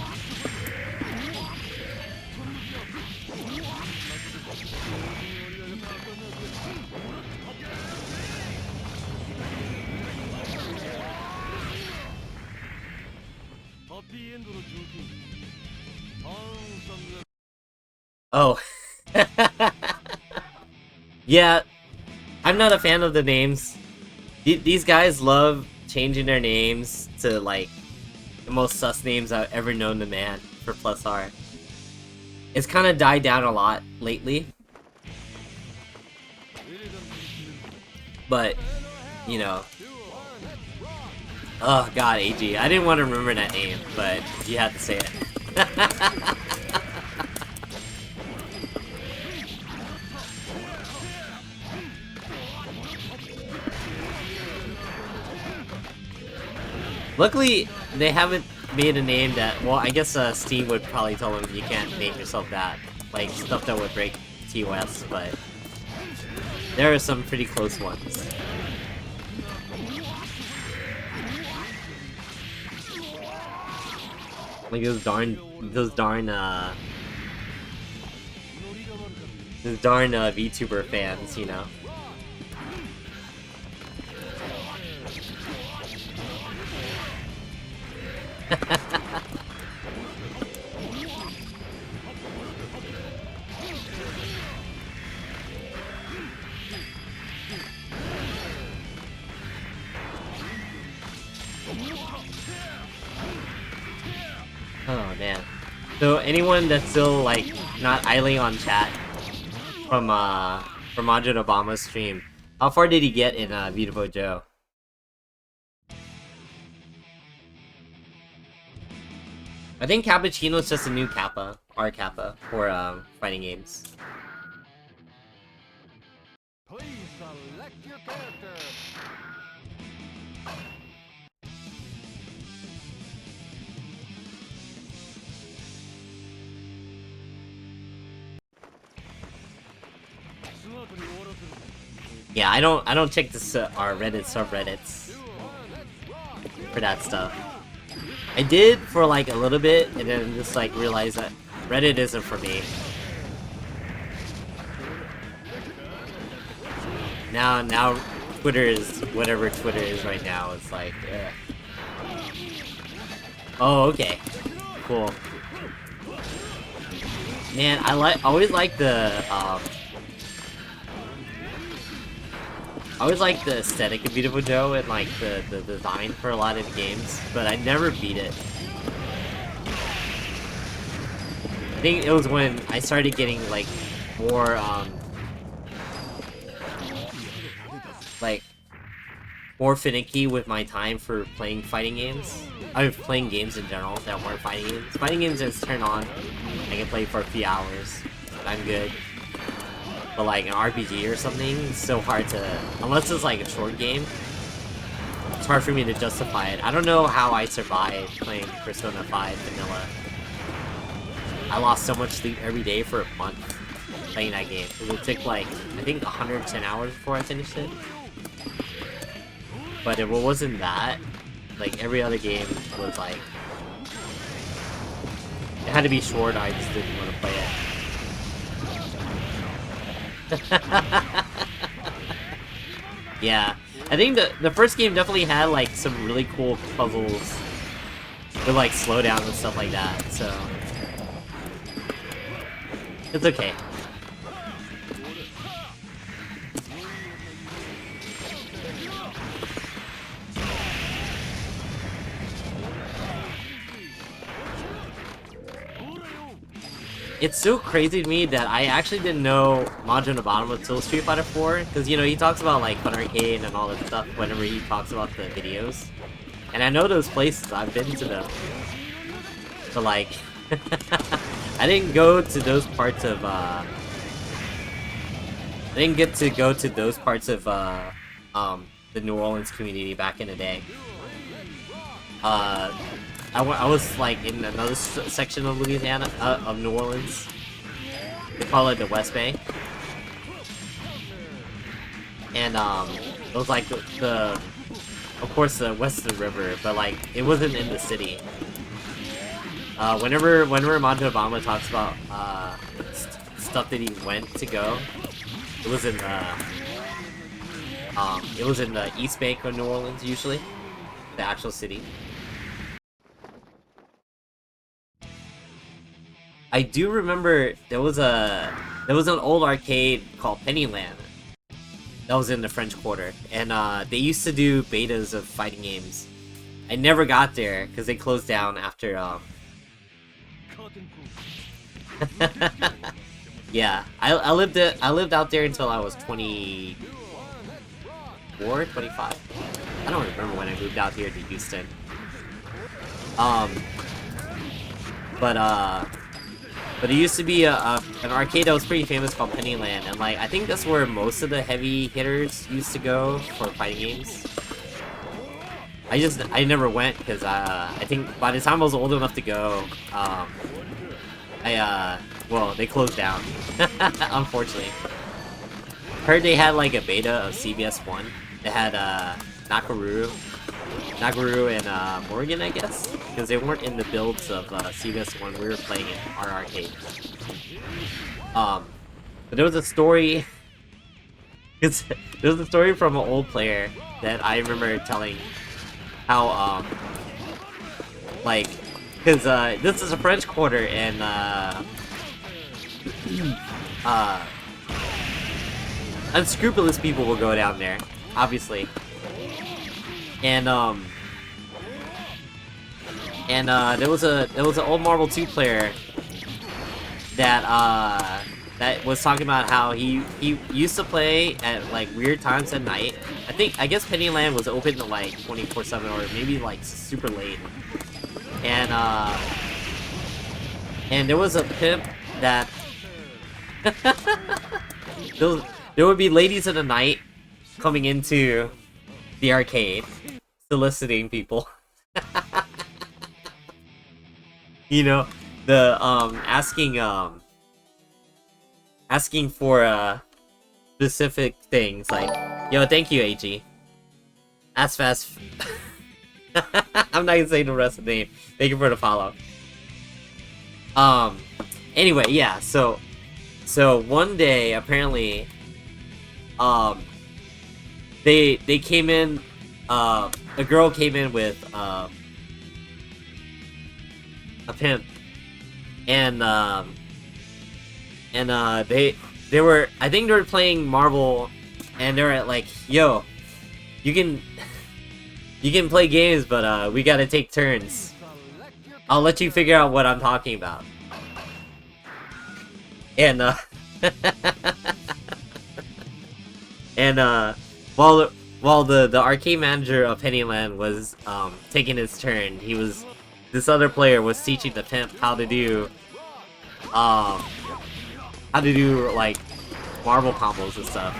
Oh. Yeah, I'm not a fan of the names. These guys love changing their names to, like, the most sus names I've ever known to man for +R. It's kind of died down a lot lately. But, you know. Oh god, AG. I didn't want to remember that name, but you had to say it. Luckily, they haven't made a name that... Well, I guess Steam would probably tell them you can't name yourself that. Like, stuff that would break TOS, but... there are some pretty close ones. Like those darn VTuber fans, you know. Oh man. So anyone that's still like not idling on chat from Ajit Obama's stream, how far did he get in Beautiful Joe? I think Cappuccino is just a new Kappa, R Kappa, for fighting games.
Please select your character.
Yeah, I don't check our Reddit subreddits for that stuff. I did for like a little bit, and then just like realized that Reddit isn't for me. Now Twitter is whatever Twitter is right now. It's like, ugh. Oh, okay, cool. Man, I always like the I always like the aesthetic of Beautiful Joe and like the design for a lot of games, but I never beat it. I think it was when I started getting like more more finicky with my time for playing fighting games. I mean, playing games in general that weren't fighting games. Fighting games just turn on, I can play for a few hours, I'm good. But like an RPG or something, it's so hard to... Unless it's like a short game, it's hard for me to justify it. I don't know how I survived playing Persona 5 Vanilla. I lost so much sleep every day for a month playing that game. It would take like, I think 110 hours before I finished it. But if it wasn't that, like every other game was like... It had to be short, I just didn't want to play it. Yeah, I think the first game definitely had like some really cool puzzles with like slowdown and stuff like that, so it's okay. it's so crazy to me that I actually didn't know Majin Obama until Street Fighter 4, because you know he talks about like Fun Arcade and all that stuff whenever he talks about the videos, and I know those places. I've been to them, but like I didn't go to those parts of I didn't get to go to those parts of the New Orleans community back in the day. I was like in another section of Louisiana, of New Orleans. They call it the West Bay. And it was like of course the west of the river, but like it wasn't in the city. Whenever Majin Obama talks about stuff that he went to go, it was in the East Bank of New Orleans usually, the actual city. I do remember there was an old arcade called Pennyland that was in the French Quarter, and they used to do betas of fighting games. I never got there because they closed down after yeah, I lived out there until I was 24, 25. I don't remember when I moved out here to Houston. But it used to be an arcade that was pretty famous called Pennyland, and like I think that's where most of the heavy hitters used to go for fighting games. I never went because I think by the time I was old enough to go, well, they closed down. Unfortunately, heard they had like a beta of CBS 1. They had Nakaru and Morgan, I guess, because they weren't in the builds of CBS 1 we were playing in our arcade. But there was a story. There was a story from an old player that I remember telling how like, because this is a French Quarter, and unscrupulous people will go down there, obviously. And there was an old Marvel 2 player that was talking about how he used to play at like weird times at night. I guess Pennyland was open to like 24/7 or maybe like super late. And there was a pimp that there would be ladies in the night coming into the arcade, soliciting people. You know, the asking for specific things like, yo, thank you, AG. As fast. I'm not gonna say the rest of the name. Thank you for the follow. Anyway, yeah. So one day apparently, they came in. A girl came in with a pimp, and they were, I think they were playing Marvel, and they were like, yo, you can play games, but we gotta take turns. I'll let you figure out what I'm talking about. And while the arcade manager of Pennyland was taking his turn, this other player was teaching the pimp how to do like Marvel combos and stuff.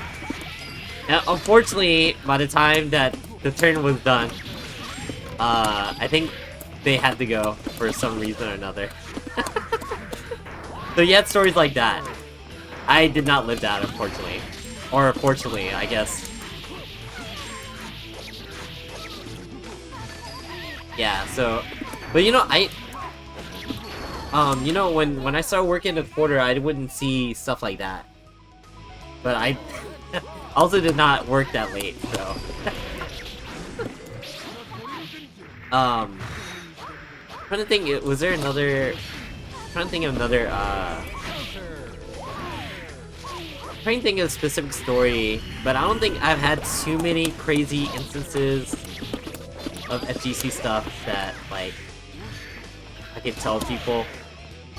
And unfortunately, by the time that the turn was done, I think they had to go for some reason or another. So you had stories like that. I did not live that, unfortunately. Or fortunately, I guess. Yeah, so... But you know, you know, when I started working at Quarter, I wouldn't see stuff like that. But I also did not work that late, so... trying to think, was there another... trying to think of another, trying to think of a specific story, but I don't think I've had too many crazy instances of FGC stuff that, like, I could tell people.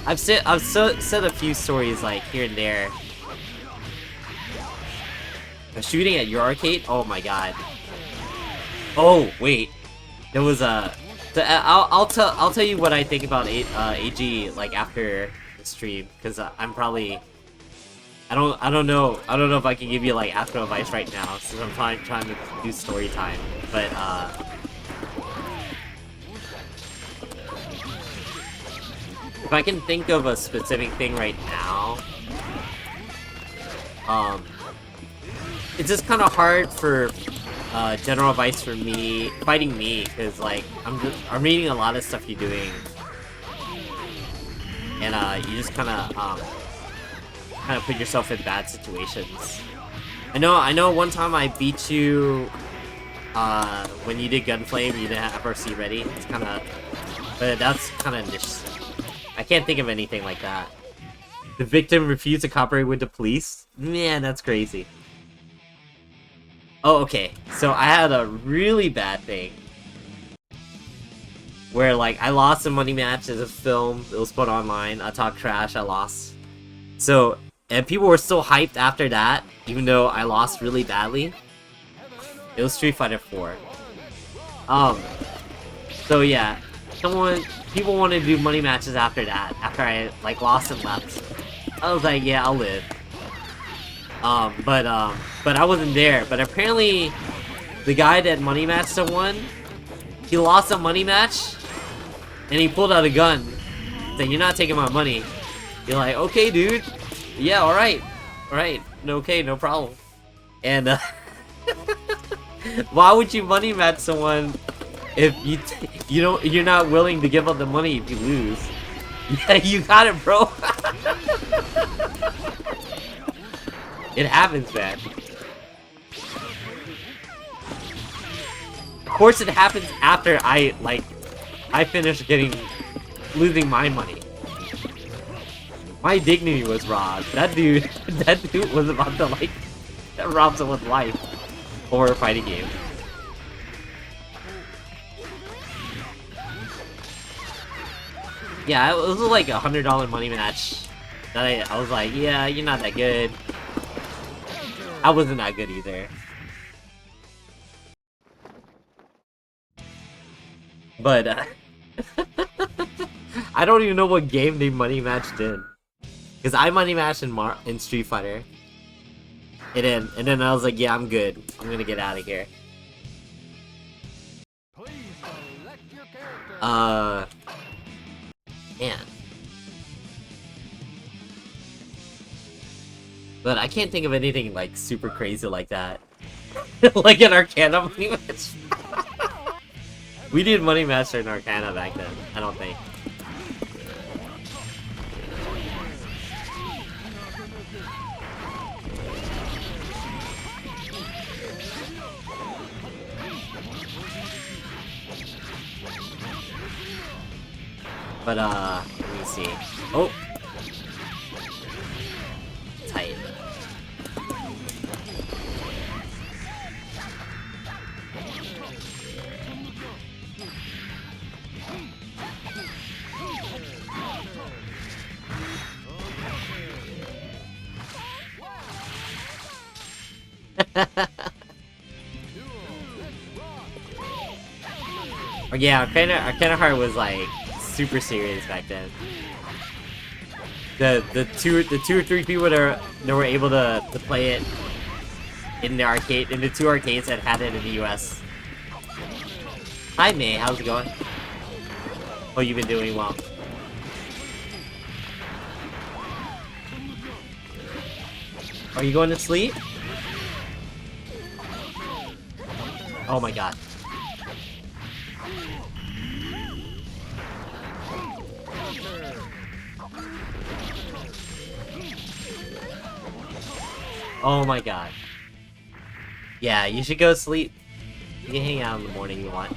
I've said a few stories like here and there. Shooting at your arcade? Oh my god. Oh wait, there was a. I'll tell you what I think about AG like after the stream, because I'm probably. I don't know if I can give you like after advice right now since I'm trying to do story time, but if I can think of a specific thing right now, it's just kind of hard for general advice for me fighting me, because like I'm reading a lot of stuff you're doing, and you just kind of put yourself in bad situations. I know one time I beat you when you did Gunflame, you didn't have RC ready. It's kind of, but that's kind of niche. I can't think of anything like that. The victim refused to cooperate with the police? Man, that's crazy. Oh, okay. So I had a really bad thing. Where, like, I lost a money match as a film. It was put online. I talked trash. I lost. So, and people were still hyped after that, even though I lost really badly. It was Street Fighter 4. So yeah. People wanted to do money matches after that, after I, like, lost and left. I was like, yeah, I'll live. But I wasn't there. But apparently, the guy that money matched someone, he lost a money match, and he pulled out a gun, saying, "You're not taking my money." You're like, "Okay, dude. Yeah, all right, okay, no problem." And why would you money match someone if you're not willing to give up the money if you lose? Yeah, you got it, bro. It happens, man. Of course, it happens after I finish losing my money. My dignity was robbed. That dude was about to rob someone's life over a fighting game. Yeah, it was like a $100 money match. That I was like, yeah, you're not that good. I wasn't that good either. But I don't even know what game they money matched in, because I money matched in Street Fighter, and then I was like, yeah, I'm good. I'm gonna get out of here. Man. But I can't think of anything like super crazy like that. Like an Arcana money match. We did money match in Arcana back then, I don't think. But let me see. Oh! Tight. Yeah, Arcana Heart was like super serious back then. The two or three people that were able to play it in the arcade, in the two arcades that had it in the US. Hi May, how's it going? Oh, you've been doing well. Are you going to sleep? Oh my god. Oh my god. Yeah, you should go sleep. You can hang out in the morning if you want.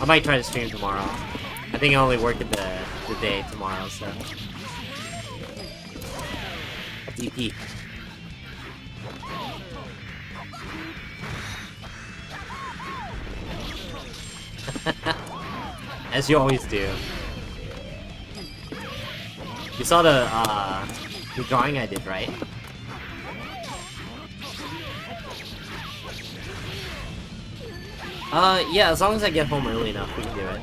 I might try to stream tomorrow. I think I only work in the day tomorrow, so. DP. As you always do. You saw the drawing I did, right? Yeah, as long as I get home early enough, we can do it.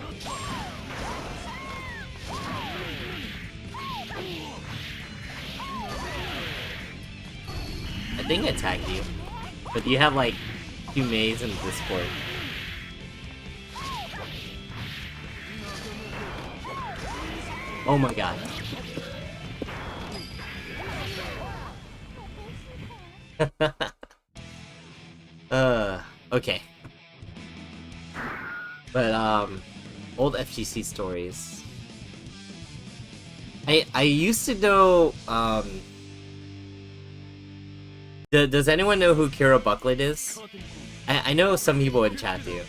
I think I tagged you. But you have, like, 2 Mays in Discord. Oh my god. Okay. But, old FGC stories. I used to know, does anyone know who Kira Bucklet is? I know some people in chat do.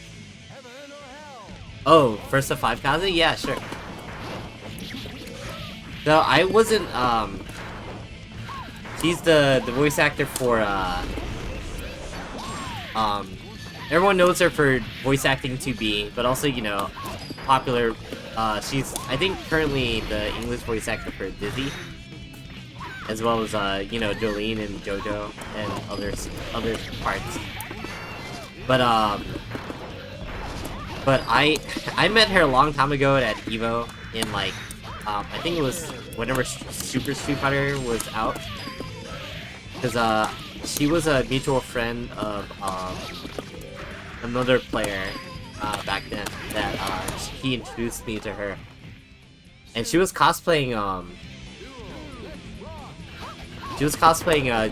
Oh, first of 5 Kaze? Yeah, sure. No, I wasn't, he's the voice actor for, everyone knows her for voice acting 2B, but also, you know, popular, she's, I think, currently the English voice actor for Dizzy, as well as, you know, Jolene and JoJo, and other parts. But I met her a long time ago at EVO, in, like, I think it was whenever Super Street Fighter was out, because, she was a mutual friend of, another player, back then, that, he introduced me to her. And she was cosplaying,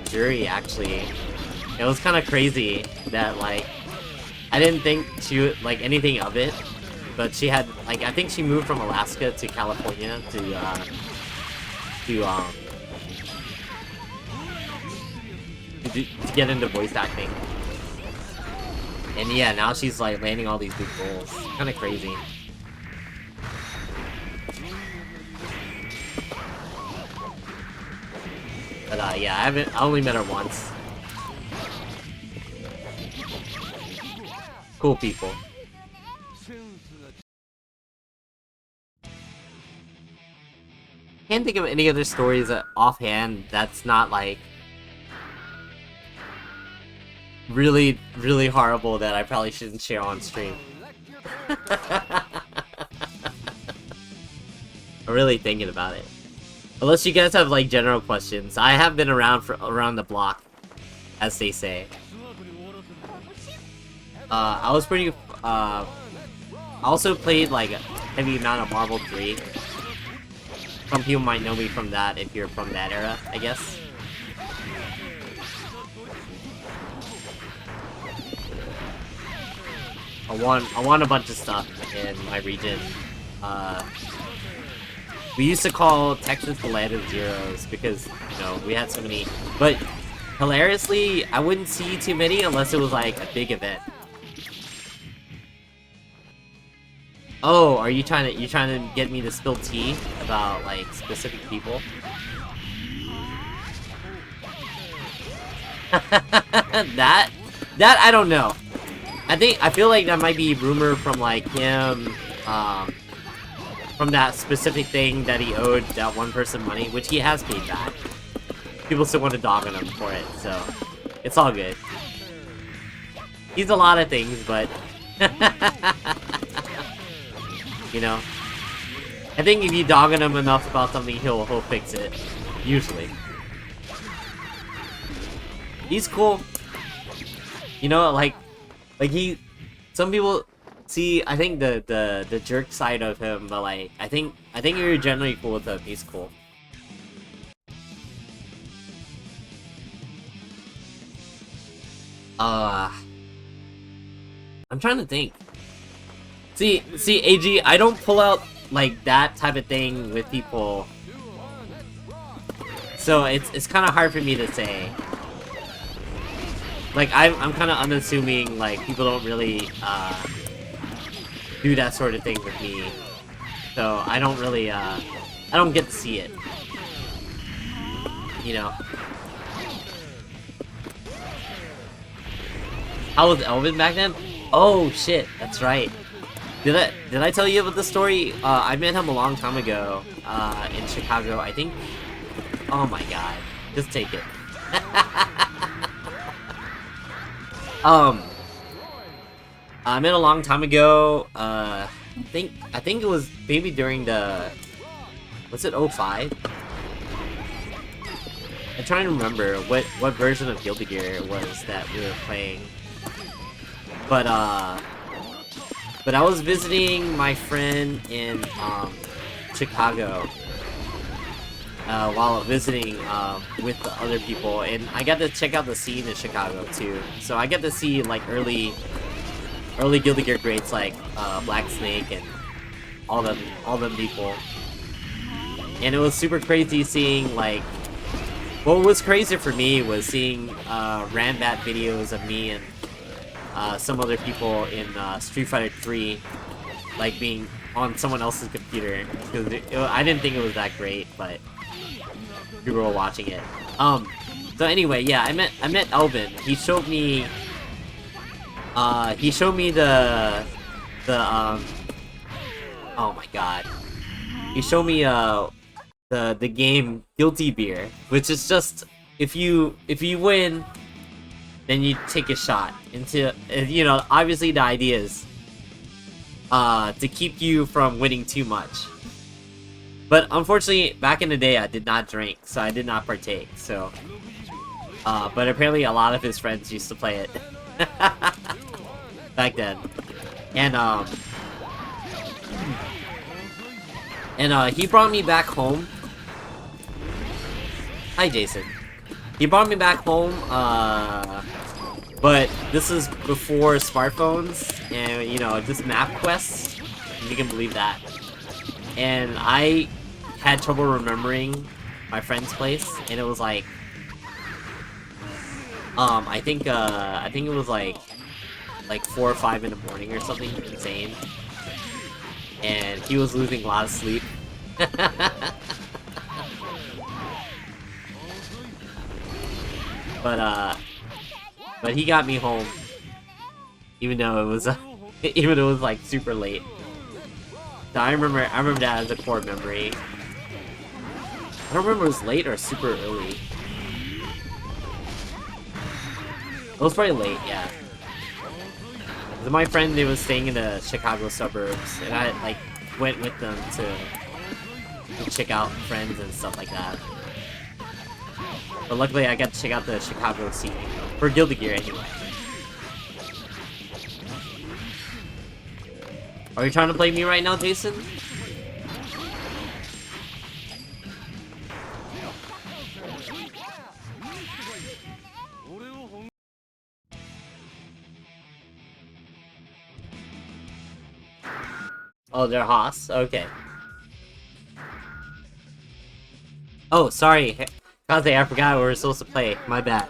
Jury, actually. It was kind of crazy that, like, I didn't think she would, like, anything of it, but she had, like, I think she moved from Alaska to California to get into voice acting. And yeah, now she's, like, landing all these big roles. Kind of crazy. But, yeah, I only met her once. Cool people. Can't think of any other stories offhand that's not, like, really, really horrible that I probably shouldn't share on stream. I'm really thinking about it. Unless you guys have, like, general questions. I have been around the block, as they say. I was pretty, I also played, like, a heavy amount of Marvel 3. Some people might know me from that if you're from that era, I guess. I won a bunch of stuff in my region. We used to call Texas the land of zeros because, you know, we had so many. But hilariously, I wouldn't see too many unless it was like a big event. Oh, are you trying to get me to spill tea about, like, specific people? that I don't know. I feel like that might be rumor from, like, him, from that specific thing that he owed that one person money, which he has paid back. People still want to dog on him for it, so it's all good. He's a lot of things, but you know, I think if you dog on him enough about something, he'll fix it. Usually. He's cool. You know, like some people see, I think the jerk side of him, but, like, I think you're generally cool with him. He's cool. I'm trying to think. See, AG, I don't pull out, like, that type of thing with people. So it's kind of hard for me to say. Like, I'm kind of unassuming, like, people don't really, do that sort of thing with me. So I don't really, I don't get to see it. You know? How was Elvin back then? Oh, shit, that's right. Did I tell you about the story? I met him a long time ago, in Chicago. I think. Oh my god, just take it. I met a long time ago. I think it was maybe during the. Was it 05? I'm trying to remember what version of Guilty Gear it was that we were playing. But I was visiting my friend in Chicago while visiting with the other people, and I got to check out the scene in Chicago too. So I get to see like early Guilty Gear greats like Black Snake and all them people, and it was super crazy seeing like. What was crazy for me was seeing Rambat videos of me and some other people in Street Fighter 3, like being on someone else's computer. Because I didn't think it was that great, but people were watching it. So anyway, yeah, I met Elvin. He showed me the oh my god. He showed me the game Guilty Beer, which is just if you win, then you take a shot into, you know, obviously the idea is to keep you from winning too much. But unfortunately, back in the day, I did not drink, so I did not partake. So, but apparently a lot of his friends used to play it back then, and he brought me back home. Hi, Jason. He brought me back home, but this is before smartphones and, you know, just map quests, if you can believe that. And I had trouble remembering my friend's place, and it was like, I think it was like 4 or 5 in the morning or something insane. And he was losing a lot of sleep. But he got me home, even though it was even though it was like super late. So I remember that as a core memory. I don't remember if it was late or super early. It was probably late, yeah. My friend, they was staying in the Chicago suburbs, and I like went with them to check out friends and stuff like that. But luckily, I got to check out the Chicago scene for Guilty Gear anyway. Are you trying to play me right now, Jason? Oh, they're Haas? Okay. Oh, sorry. Kaze, I forgot we were supposed to play. My bad.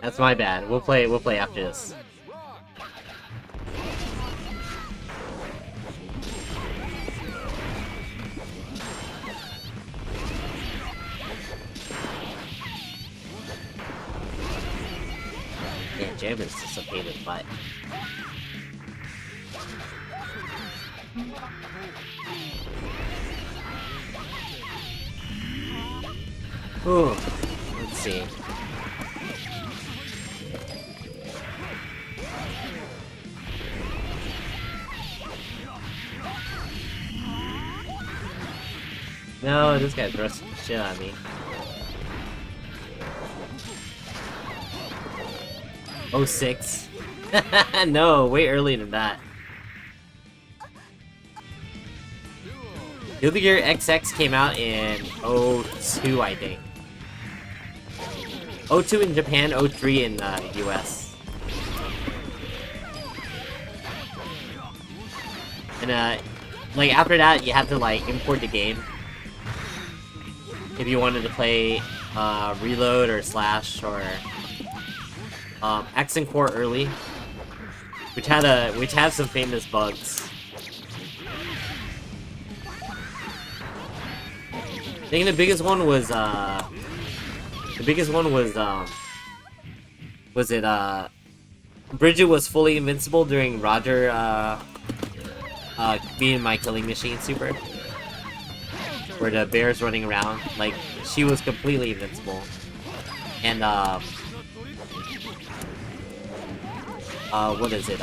That's my bad. We'll play after this. Yeah, Jam is just a pain in the butt. Ooh, let's see. No, this guy throws some shit at me. Oh, 06. No, way earlier than that. Guilty Gear XX came out in 02, I think. 02 in Japan, 03 in US. And like after that, you had to like import the game if you wanted to play Reload or Slash or X and Core early, which had some famous bugs. think the biggest one was was it Bridget was fully invincible during Roger being my killing machine super, where the bear's running around. Like, she was completely invincible. And what is it?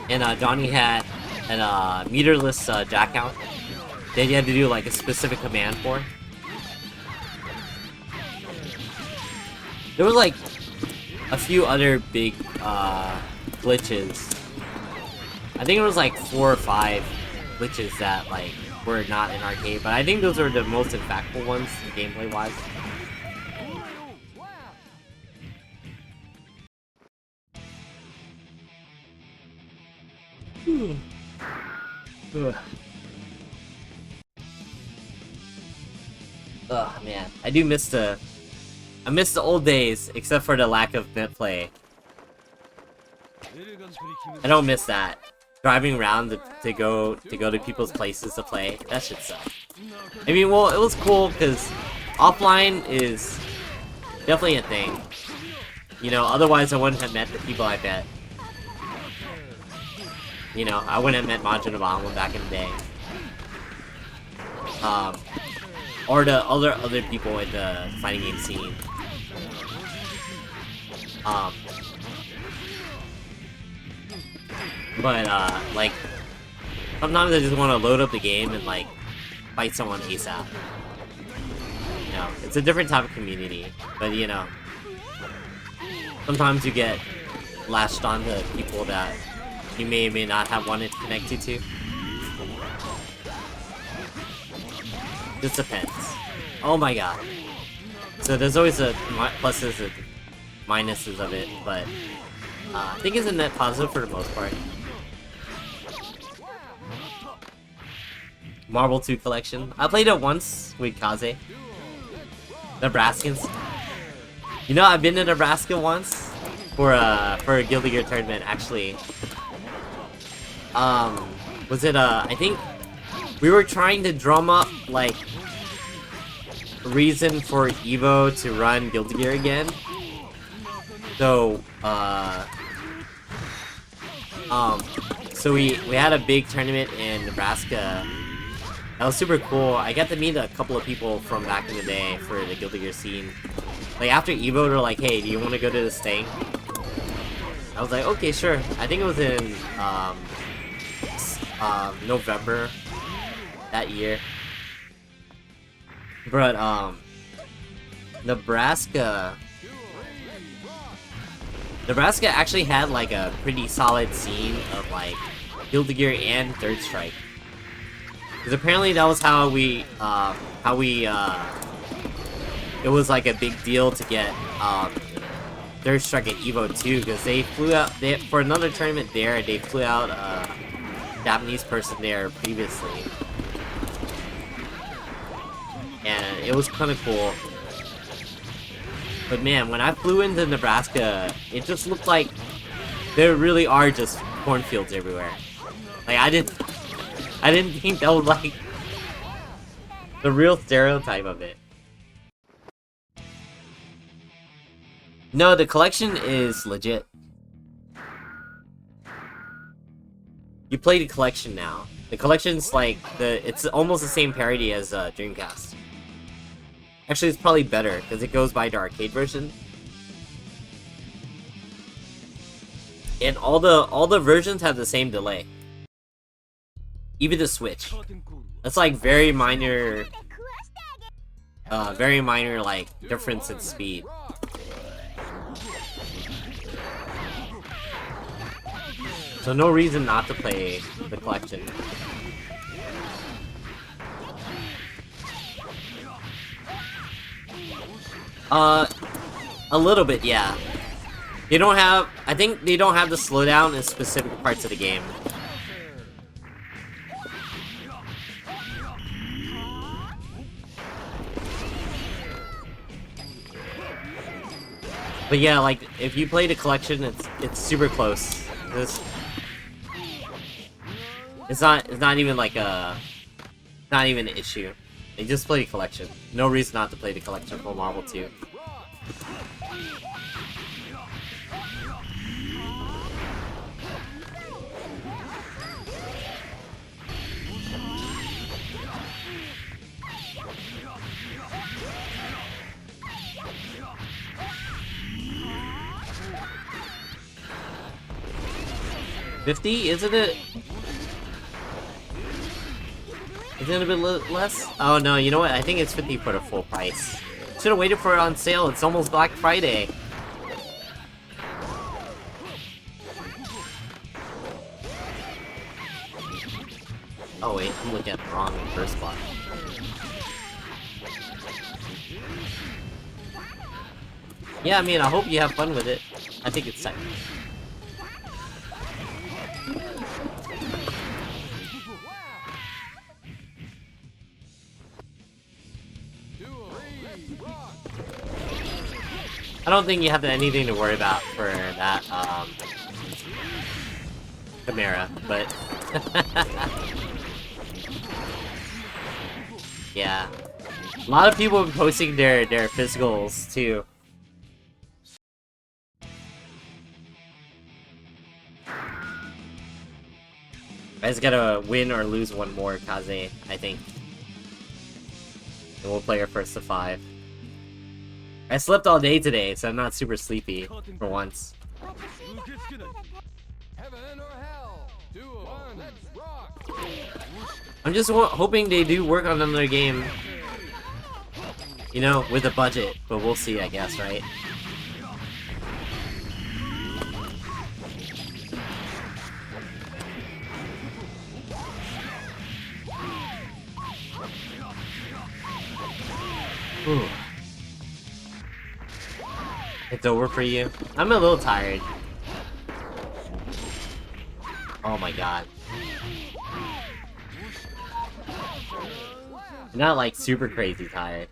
And Johnny had an meterless jack count that you had to do like a specific command for. There was like a few other big glitches. I think it was like 4 or 5 glitches that like were not in arcade, but I think those are the most impactful ones gameplay wise. Ugh, man, I miss the old days, except for the lack of net play. I don't miss that. Driving around to go to people's places to play. That shit sucked. I mean, well, it was cool because offline is definitely a thing. You know, otherwise I wouldn't have met the people I met. You know, I wouldn't have met Majin Obama back in the day. Or the other people in the fighting game scene. But, like, sometimes I just want to load up the game and, like, fight someone ASAP. You know, it's a different type of community, but, you know, sometimes you get latched on to people that you may or may not have wanted to connect you to. Just depends. Oh my god. So there's always the pluses and minuses of it, but I think it's a net positive for the most part. Marble 2 collection. I played it once with Kaze. Nebraskans. You know, I've been to Nebraska once for a Guilty Gear tournament, actually. Was it I think we were trying to drum up like reason for Evo to run Guilty Gear again. So so we had a big tournament in Nebraska. That was super cool. I got to meet a couple of people from back in the day for the Guilty Gear scene. Like, after Evo, they're like, hey, do you want to go to this thing? I was like, okay, sure. I think it was in November that year. But Nebraska actually had like a pretty solid scene of like Guilty Gear and Third Strike. Because apparently that was how we it was like a big deal to get Third Strike at Evo 2, because they flew out for another tournament there. They flew out a Japanese person there previously, and it was kind of cool. But man, when I flew into Nebraska, it just looked like there really are just cornfields everywhere. Like, I didn't think that was like the real stereotype of it. No, the collection is legit. You play the collection now. The collection's like it's almost the same parody as Dreamcast. Actually, it's probably better because it goes by the arcade version. And all the versions have the same delay. Even the Switch. That's like very minor like difference in speed. So no reason not to play the collection. A little bit, yeah. I think they don't have the slowdown in specific parts of the game. But yeah, like, if you play the collection, it's super close. It's not even like a... Not even an issue. They just play the collection. No reason not to play the collection for Marvel 2. $50, isn't it? Isn't it a bit less? Oh no, you know what? I think it's 50 for the full price. Should have waited for it on sale. It's almost Black Friday. Oh wait, I'm looking at the wrong first spot. Yeah, I mean, I hope you have fun with it. I think it's tight. I don't think you have anything to worry about for that, Chimera, but... yeah. A lot of people have been posting their physicals, too. I just gotta win or lose one more Kaze, I think. And we'll play our first to 5. I slept all day today, so I'm not super sleepy for once. I'm just hoping they do work on another game, you know, with a budget, but we'll see, I guess, right? Ooh. It's over for you? I'm a little tired. Oh my god. I'm not like super crazy tired.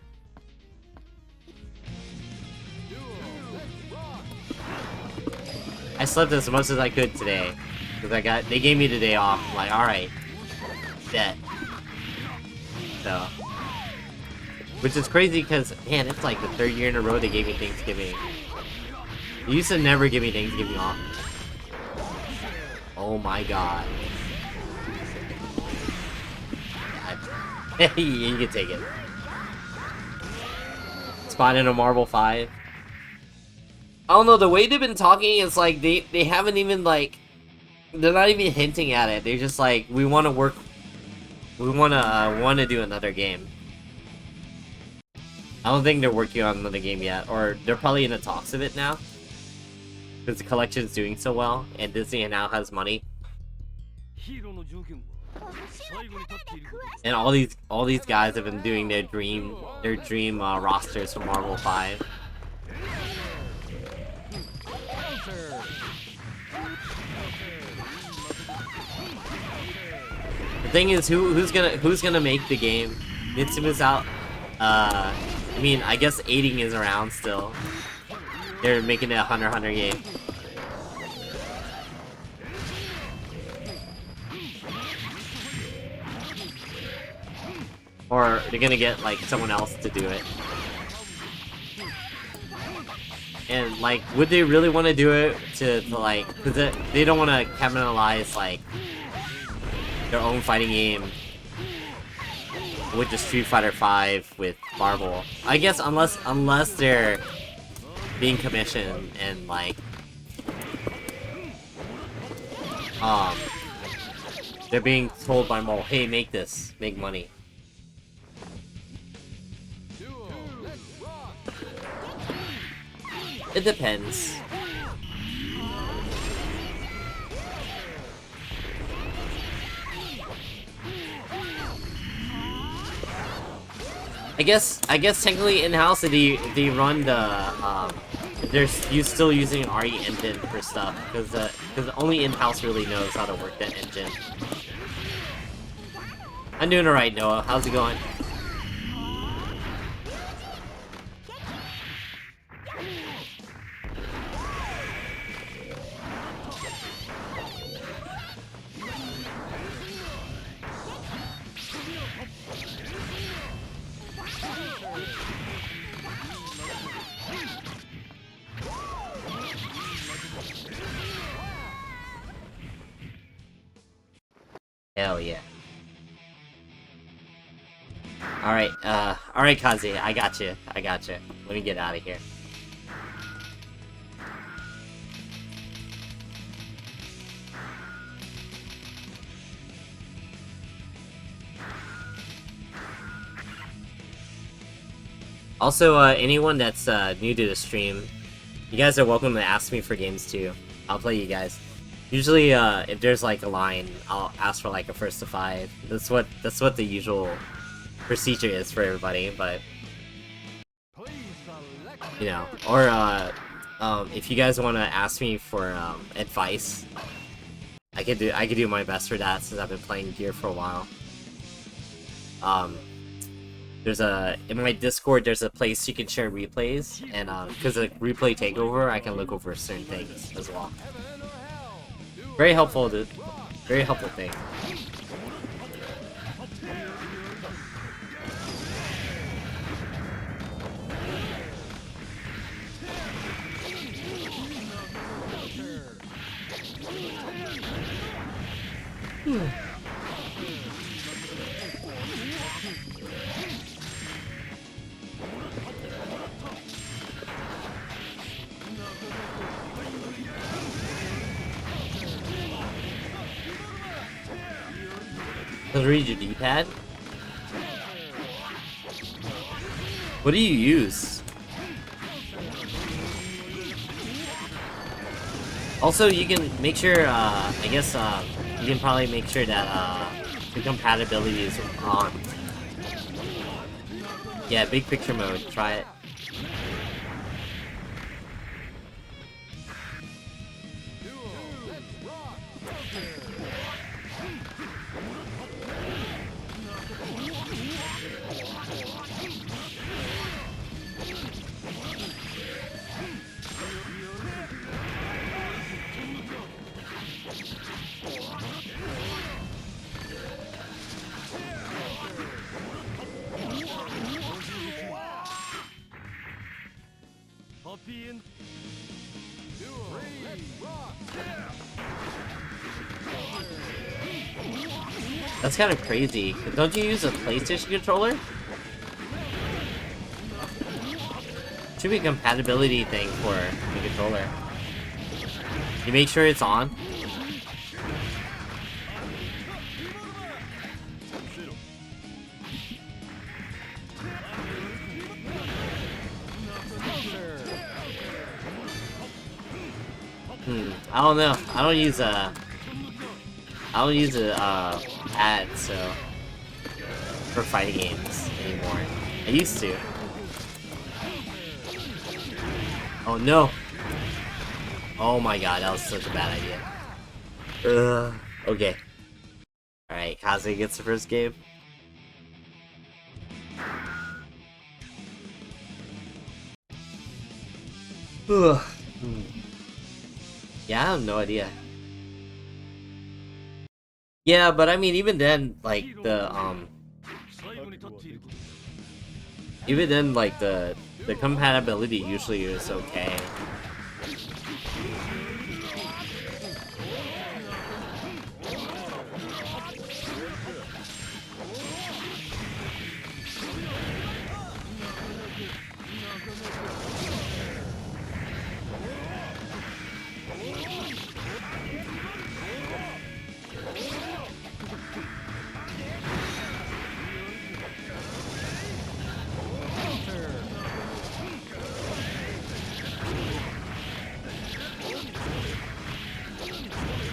I slept as much as I could today. Because they gave me the day off. I'm like, alright. Bet. So. Which is crazy because, man, it's like the 3rd year in a row they gave me Thanksgiving. They used to never give me Thanksgiving off. Oh my god. You can take it. Spawn in a Marvel 5. I don't know, the way they've been talking, it's like they haven't even like... They're not even hinting at it. They're just like, we want to work... We want to do another game. I don't think they're working on another game yet, or they're probably in the talks of it now. Because the collection is doing so well, and Disney now has money. And all these guys have been doing their dream rosters for Marvel 5. The thing is, who's gonna make the game? Mitsuma's out. I mean, I guess Aiding is around still. They're making it a Hunter game. Or they're gonna get, like, someone else to do it. And, like, would they really want to do it to like... Because they don't want to cannibalize, like, their own fighting game with the Street Fighter 5 with Marvel. I guess unless they're being commissioned and, like... They're being told by Marvel, hey, make this. Make money. It depends. I guess technically in-house they run the they're still using RE engine for stuff because only in-house really knows how to work that engine. I'm doing alright, Noah. How's it going? Hell yeah. Alright, Kazi, I got you. Let me get out of here. Also, anyone that's new to the stream, you guys are welcome to ask me for games too. I'll play you guys. Usually, if there's like a line, I'll ask for like a first to 5. That's what the usual procedure is for everybody. But you know, or if you guys want to ask me for advice, I could do my best for that since I've been playing Gear for a while. In my Discord, there's a place you can share replays, and because of replay takeover, I can look over certain things as well. Very helpful, dude. Very helpful thing. Does it read your D-pad? What do you use? Also, you can make sure, I guess, you can probably make sure that, the compatibility is on. Yeah, big picture mode, try it. That's kind of crazy. Don't you use a PlayStation controller? Should be a compatibility thing for the controller. You make sure it's on. I don't know. I don't use a pad, so for fighting games anymore. I used to. Oh no! Oh my god, that was such a bad idea. Okay. Alright, Kaze gets the first game. Yeah, I have no idea. Yeah, but I mean, even then, like, the compatibility usually is okay.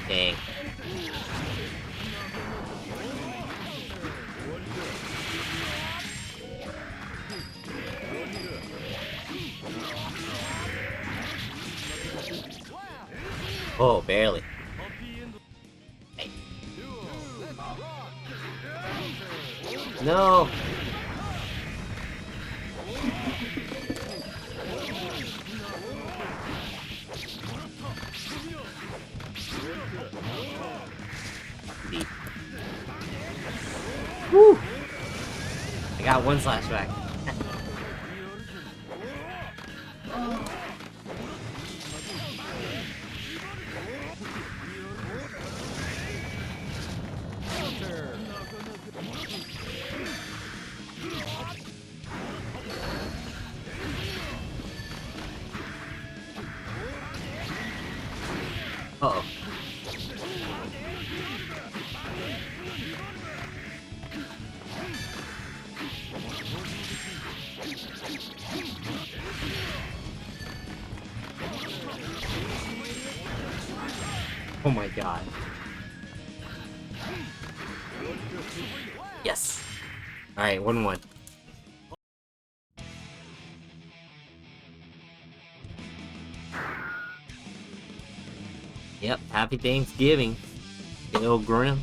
Dang. Oh, barely. Hey. No! Woo! I got one slash back. Oh my god. Yes! Alright, 1-1. Yep, happy Thanksgiving. Good old Grim.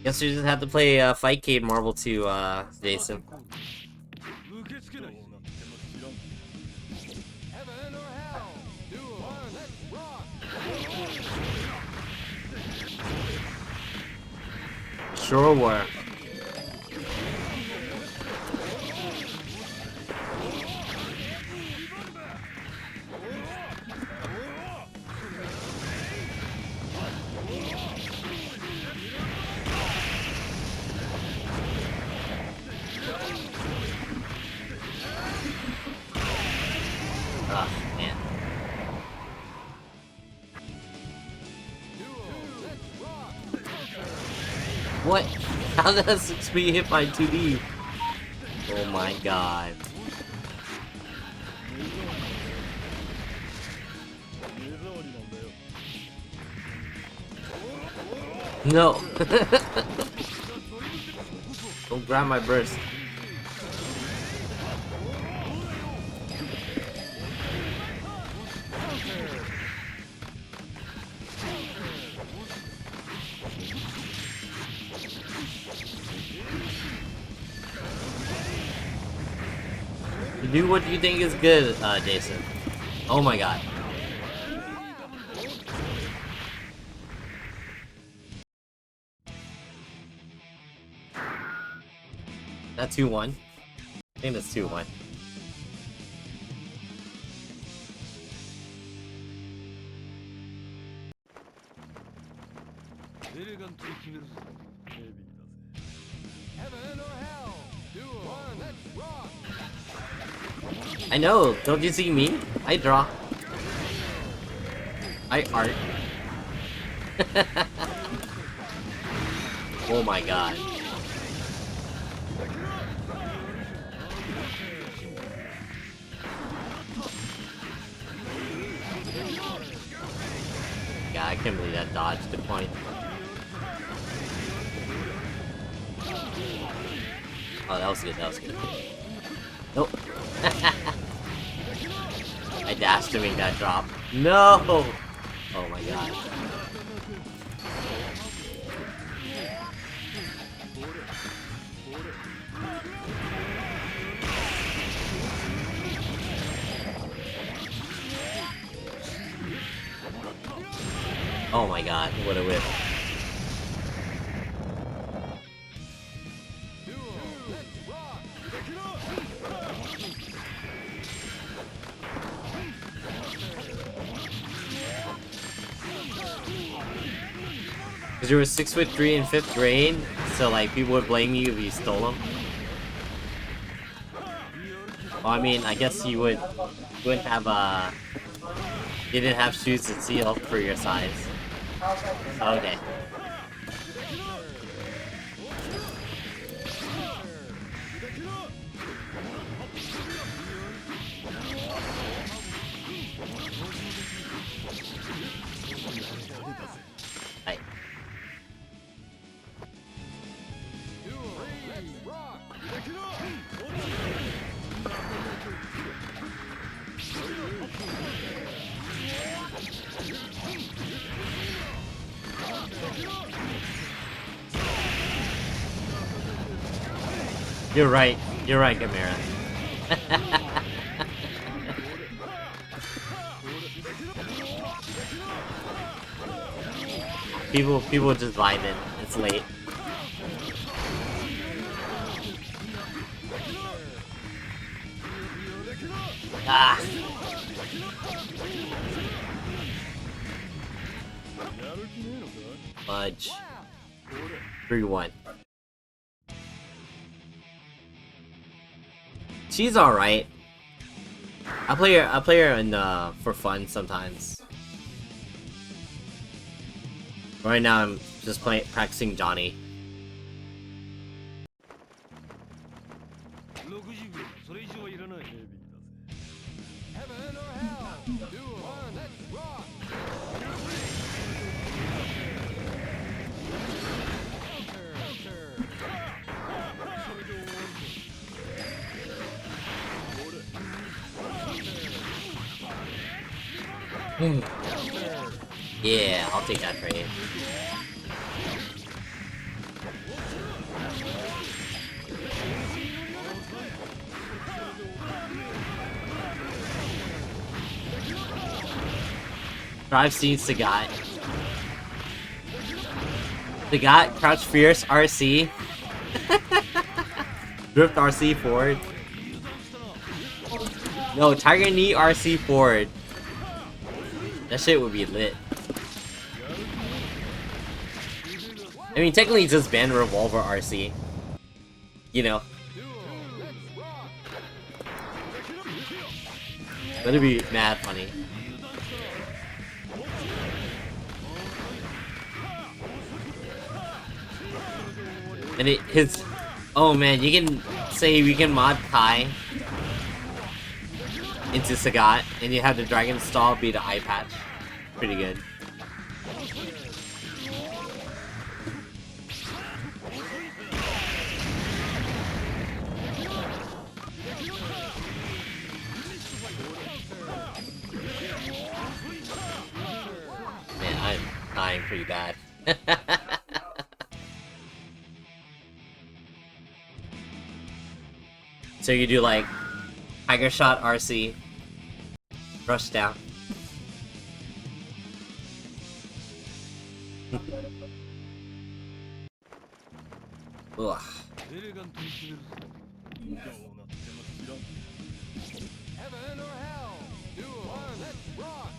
Guess we just have to play Fightcade Marvel 2, Jason.
Heaven or hell? Duel. Let's rock.
Sure were. Ah, man. What? How does 6B hit by 2D? Oh my god. No! Don't grab my burst. Do what you think is good, Jason. Oh my god. That 2-1? I think that's 2-1.
Heaven or hell? Duel. Let's rock.
I know, don't you see me? I draw. I art. Oh my god. Yeah, I can't believe that dodged the point. Oh, that was good, that was good. Nope. I dashed to make that drop. No! Oh my god. Oh my god, what a whip. Because you were 6'3" in 5th grade, so like people would blame you if you stole them. Well, I mean, I guess you wouldn't have you didn't have shoes to seal for your size. Okay. Right. You're right, Gamera. People just vibing. It's late. Ah. Fudge. 3-1. She's alright. I play her in for fun sometimes. Right now I'm just practicing Johnny.
Heaven or hell? Duel.
Yeah, I'll take that trade. Drive seeds to got. The got crouch fierce RC. Drift RC forward. No, Tiger Knee RC forward. That shit would be lit. I mean, technically it's just Band Revolver RC. You know. That'd be mad funny. And his... Oh man, you can say we can mod Kai into Sagat, and you have the Dragon Stall be the eye patch. Pretty good. Man, I'm dying pretty bad. So you do like Tiger Shot RC, rush down. Ugh.
Heaven or hell? Duel. Let's rock.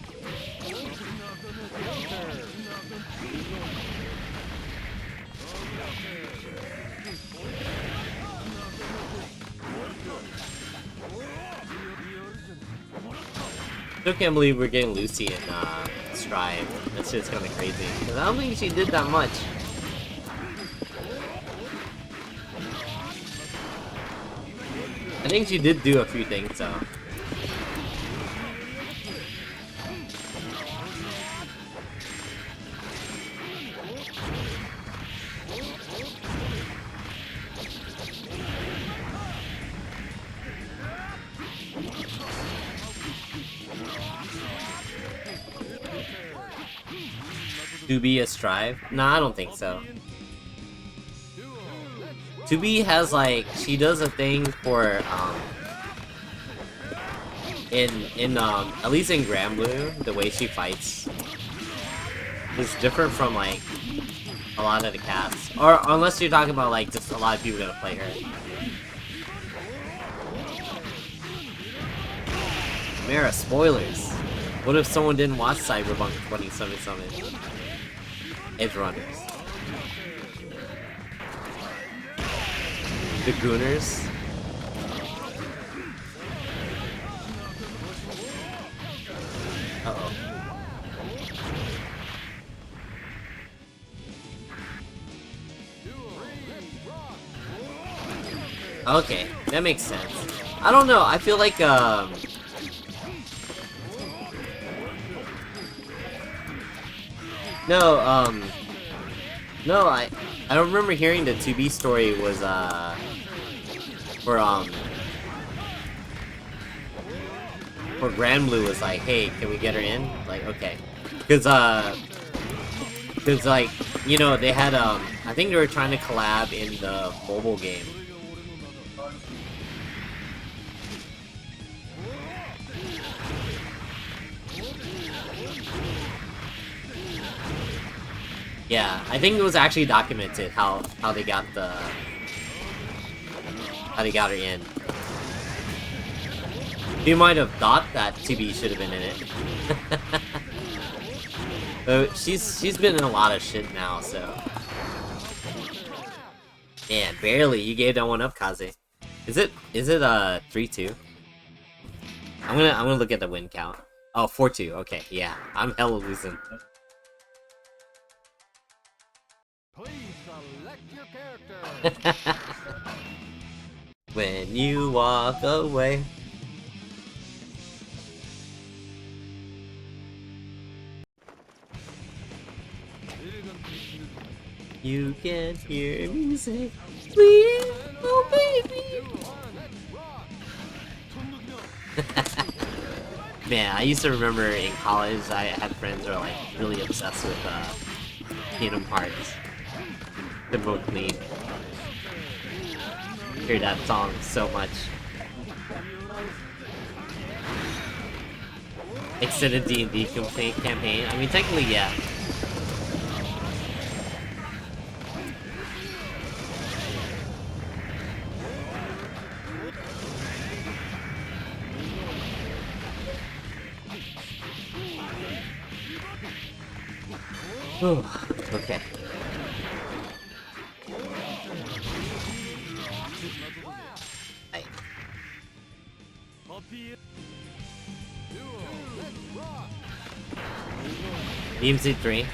Still can't believe we're getting Lucy in Strive. That shit's kind of crazy. Cause I don't think she did that much. I think she did do a few things though. To be a Strive? Nah, I don't think so. To be has like she does a thing for at least in Grand Blue, the way she fights is different from like a lot of the cast. Or unless you're talking about like just a lot of people gonna play her. Mara, spoilers. What if someone didn't watch Cyberpunk 2077? Edge Runners. The Gooners. Uh-oh. Okay, that makes sense. I don't know, I feel like, No, I don't remember hearing the 2B story was, for Grand Blue was like, hey, can we get her in? Like, okay. Cause, like, you know, they had, I think they were trying to collab in the mobile game. Yeah, I think it was actually documented how they got her in. You might have thought that TB should have been in it. But she's been in a lot of shit now, so. Man, barely. You gave that one up, Kaze. Is it 3-2? I'm gonna look at the win count. Oh, 4-2. Okay, yeah. I'm hella losing.
Please select your character.
When you walk away. You can hear me say, please, oh baby. Man, I used to remember in college, I had friends who were like really obsessed with Kingdom Hearts. The book lead. Hear that song so much. Extended D&D campaign. I mean, technically, yeah. Okay. Right. DMC 3.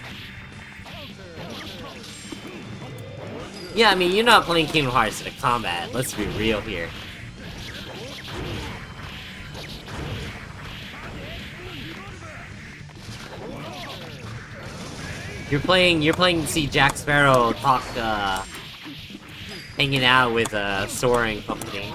Yeah, I mean, you're not playing Kingdom Hearts in a combat. Let's be real here. You're playing to see Jack Sparrow talk, hanging out with Sora and company.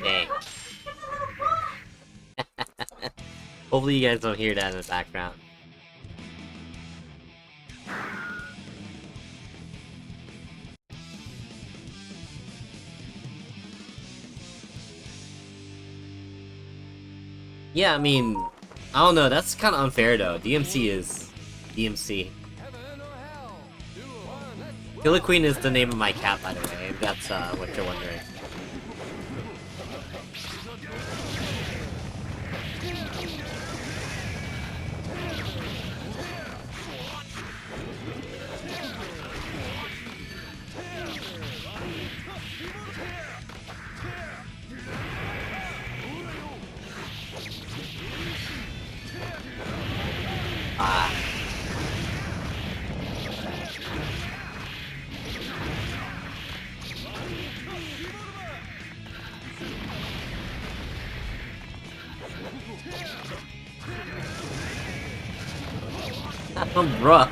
Dang. Hopefully you guys don't hear that in the background. Yeah, I mean, I don't know, that's kind of unfair though. DMC is DMC. Killer Queen is the name of my cat, by the way, if that's what you're wondering. Bruh.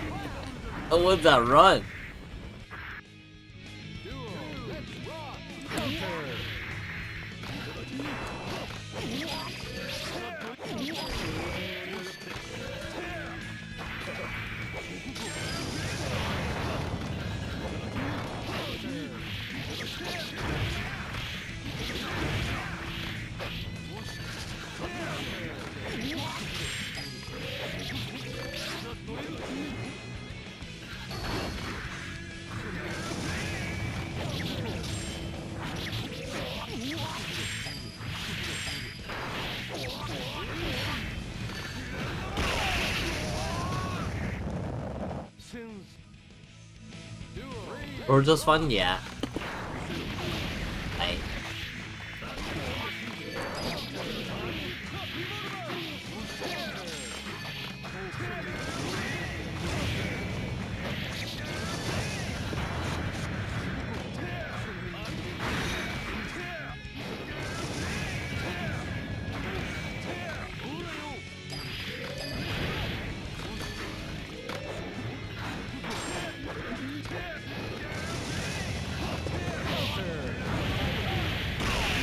What was that run? Or just fun? Yeah. Right.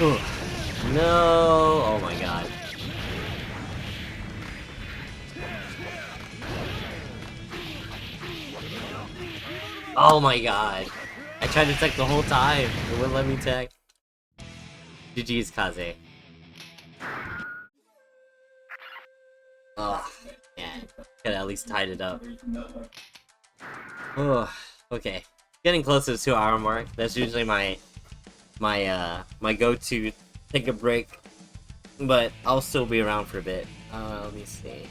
Ugh. No! Oh my god. Oh my god. I tried to tech the whole time. It wouldn't let me tech. GG's Kaze. Oh, man. Could at least tied it up. Oh, okay. Getting close to the 2-hour mark. That's usually my go-to take a break. But I'll still be around for a bit. Let me see.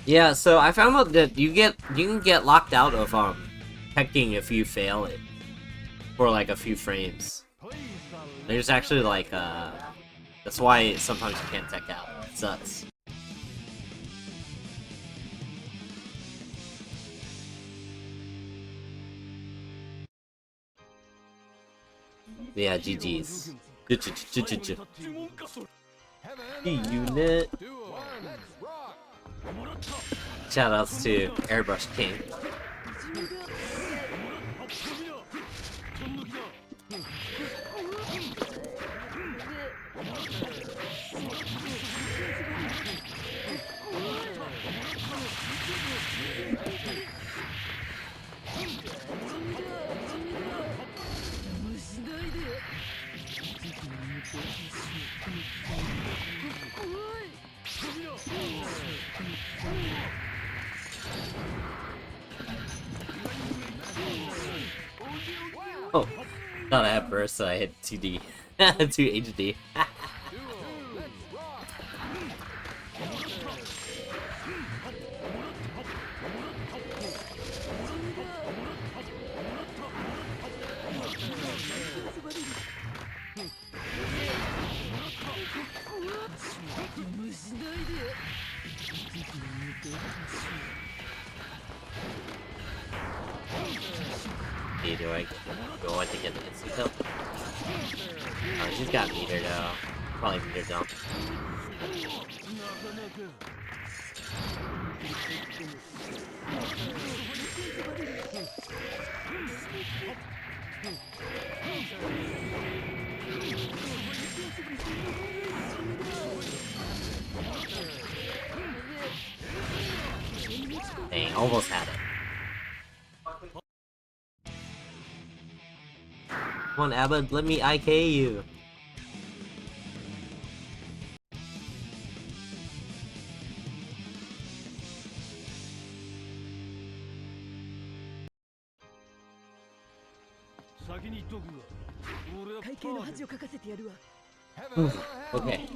Yeah, so I found out that you can get locked out of teching if you fail it for like a few frames. There's actually like That's why sometimes you can't tech out. It sucks. Yeah, GG's. Unit. Shoutouts to Airbrush King. Oh, thought I had burst, so I hit 2D. 2 HD. Okay, do I want to get the instant kill? Oh, he's got meter though. Probably meter dump. Dang, almost had it. Come on, Abba, let me IK you. Okay.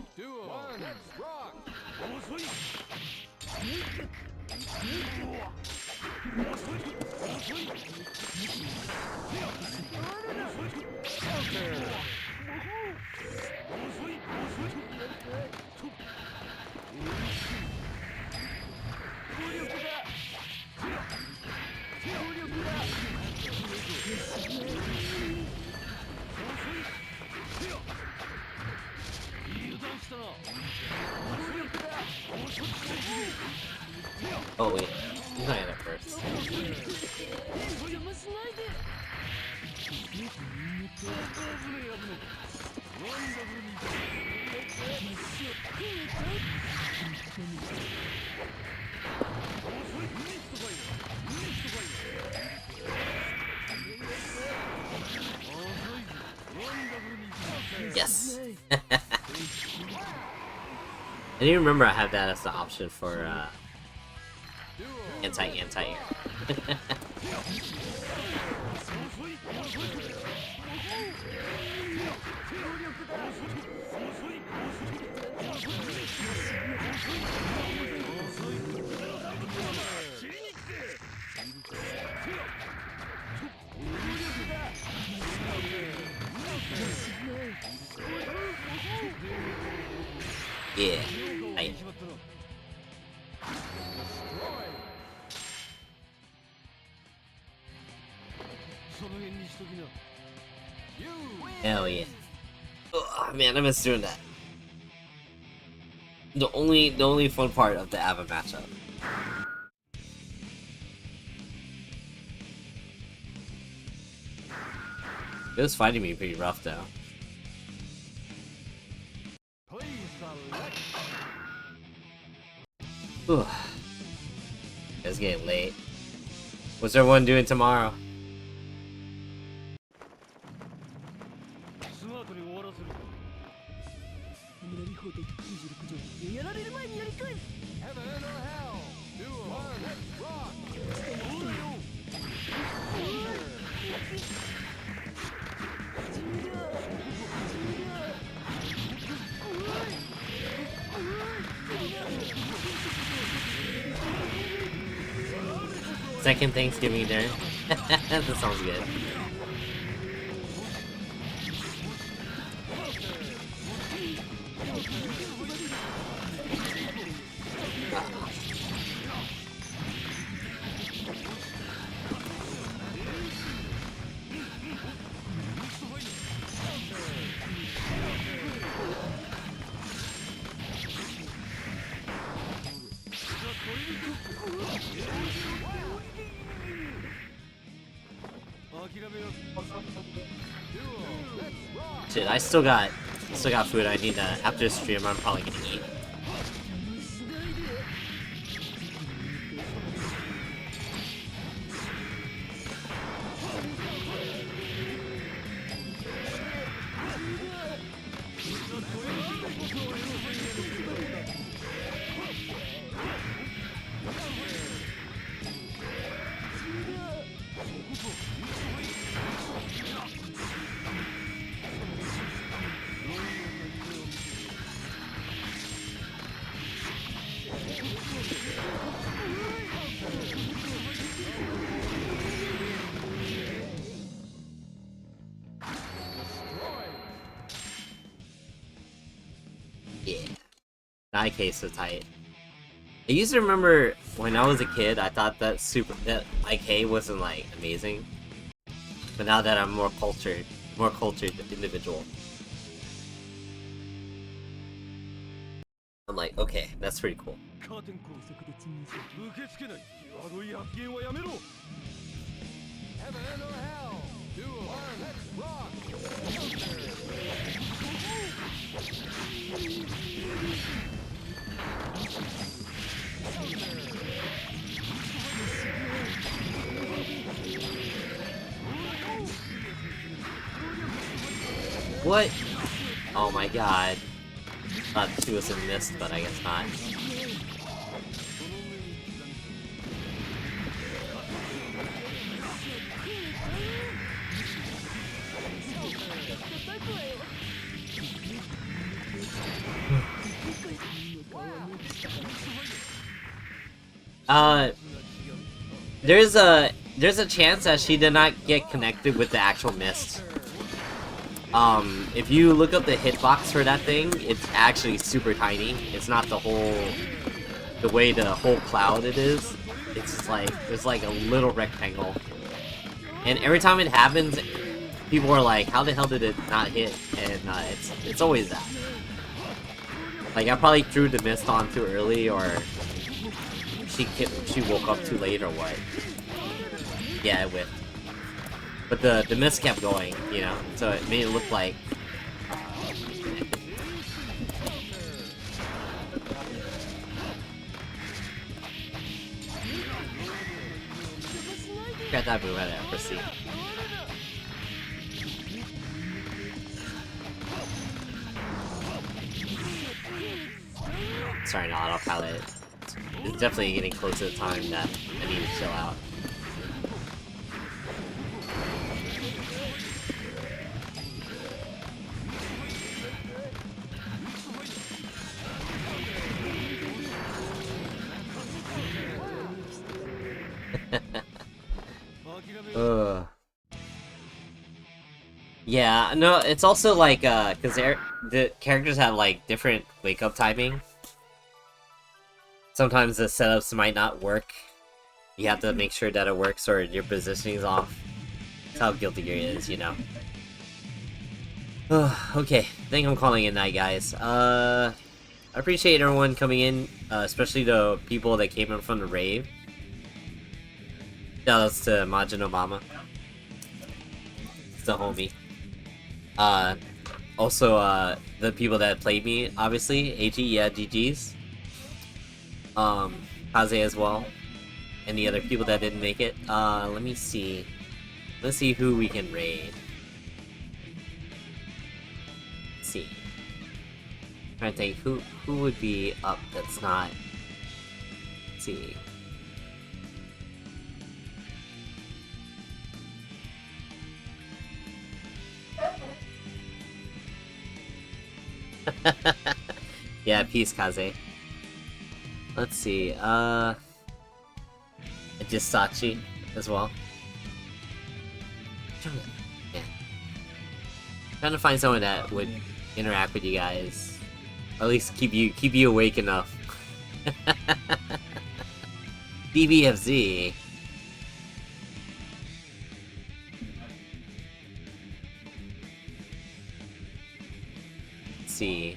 Oh wait, he's not in it first. Yes. I didn't remember I had that as the option for anti-air. Yeah. Right. Hell yeah. Oh man, I miss doing that. The only fun part of the Ava matchup. It was fighting me pretty rough though. Whew. It's getting late. What's everyone doing tomorrow? Second Thanksgiving dinner. That sounds good. Shit, I still got food. I need to, after the stream, I'm probably gonna eat. Yeah. The IK so tight. I used to remember when I was a kid, I thought that IK wasn't like amazing. But now that I'm more cultured individual, I'm like, okay, that's pretty cool.
Heaven or hell? Duel. Let's rock.
What? Oh my god. Thought she was a mist, but I guess not. There's a chance that she did not get connected with the actual mist. If you look up the hitbox for that thing, it's actually super tiny. It's not the way the whole cloud it is. It's like, there's like a little rectangle. And every time it happens, people are like, how the hell did it not hit? And it's always that. Like, I probably threw the mist on too early, or she woke up too late, or what. Yeah, it whipped. But the mist kept going, you know, so it made it look like... Got that move out of proceed. Starting to autopilot. It's definitely getting close to the time that I need to chill out. Yeah, no, it's also like, because the characters have, like, different wake-up timing. Sometimes the setups might not work. You have to make sure that it works or your positioning is off. That's how Guilty Gear is, you know. Okay, I think I'm calling it night, guys. I appreciate everyone coming in, especially the people that came in from the rave. Shoutouts to Majin Obama. It's the homie. Also, the people that played me, obviously. AG, yeah, GG's. Kaze as well. And the other people that didn't make it. Let me see. Let's see who we can raid. Let's see. I'm trying to think who would be up that's not. Let's see. Yeah, peace, Kaze. Let's see, just Sachi as well. Yeah. Trying to find someone that would interact with you guys. Or at least keep you awake enough. DBFZ. Let's see.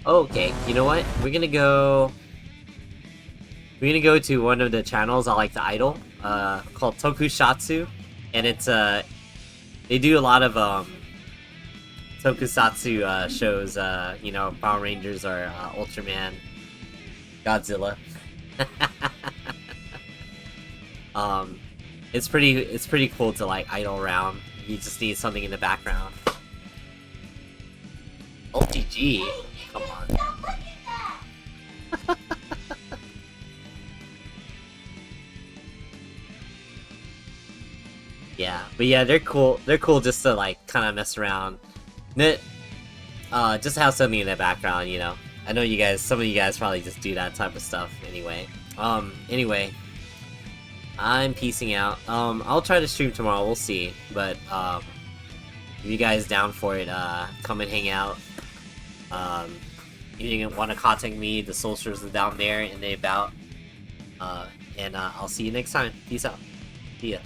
Okay, you know what? We're gonna go... we're gonna go to one of the channels I like to idol, called Tokusatsu, and it's they do a lot of Tokusatsu shows. You know, Power Rangers or Ultraman, Godzilla. It's pretty cool to like idle around. You just need something in the background. OTG, come on. Yeah, but yeah, they're cool. They're cool just to like kind of mess around. Just have something in the background, you know. I know you guys, some of you guys probably just do that type of stuff anyway. Anyway, I'm peacing out. I'll try to stream tomorrow, we'll see. But, if you guys down for it, come and hang out. If you want to contact me, the socials are down there in the about. And I'll see you next time. Peace out. See ya.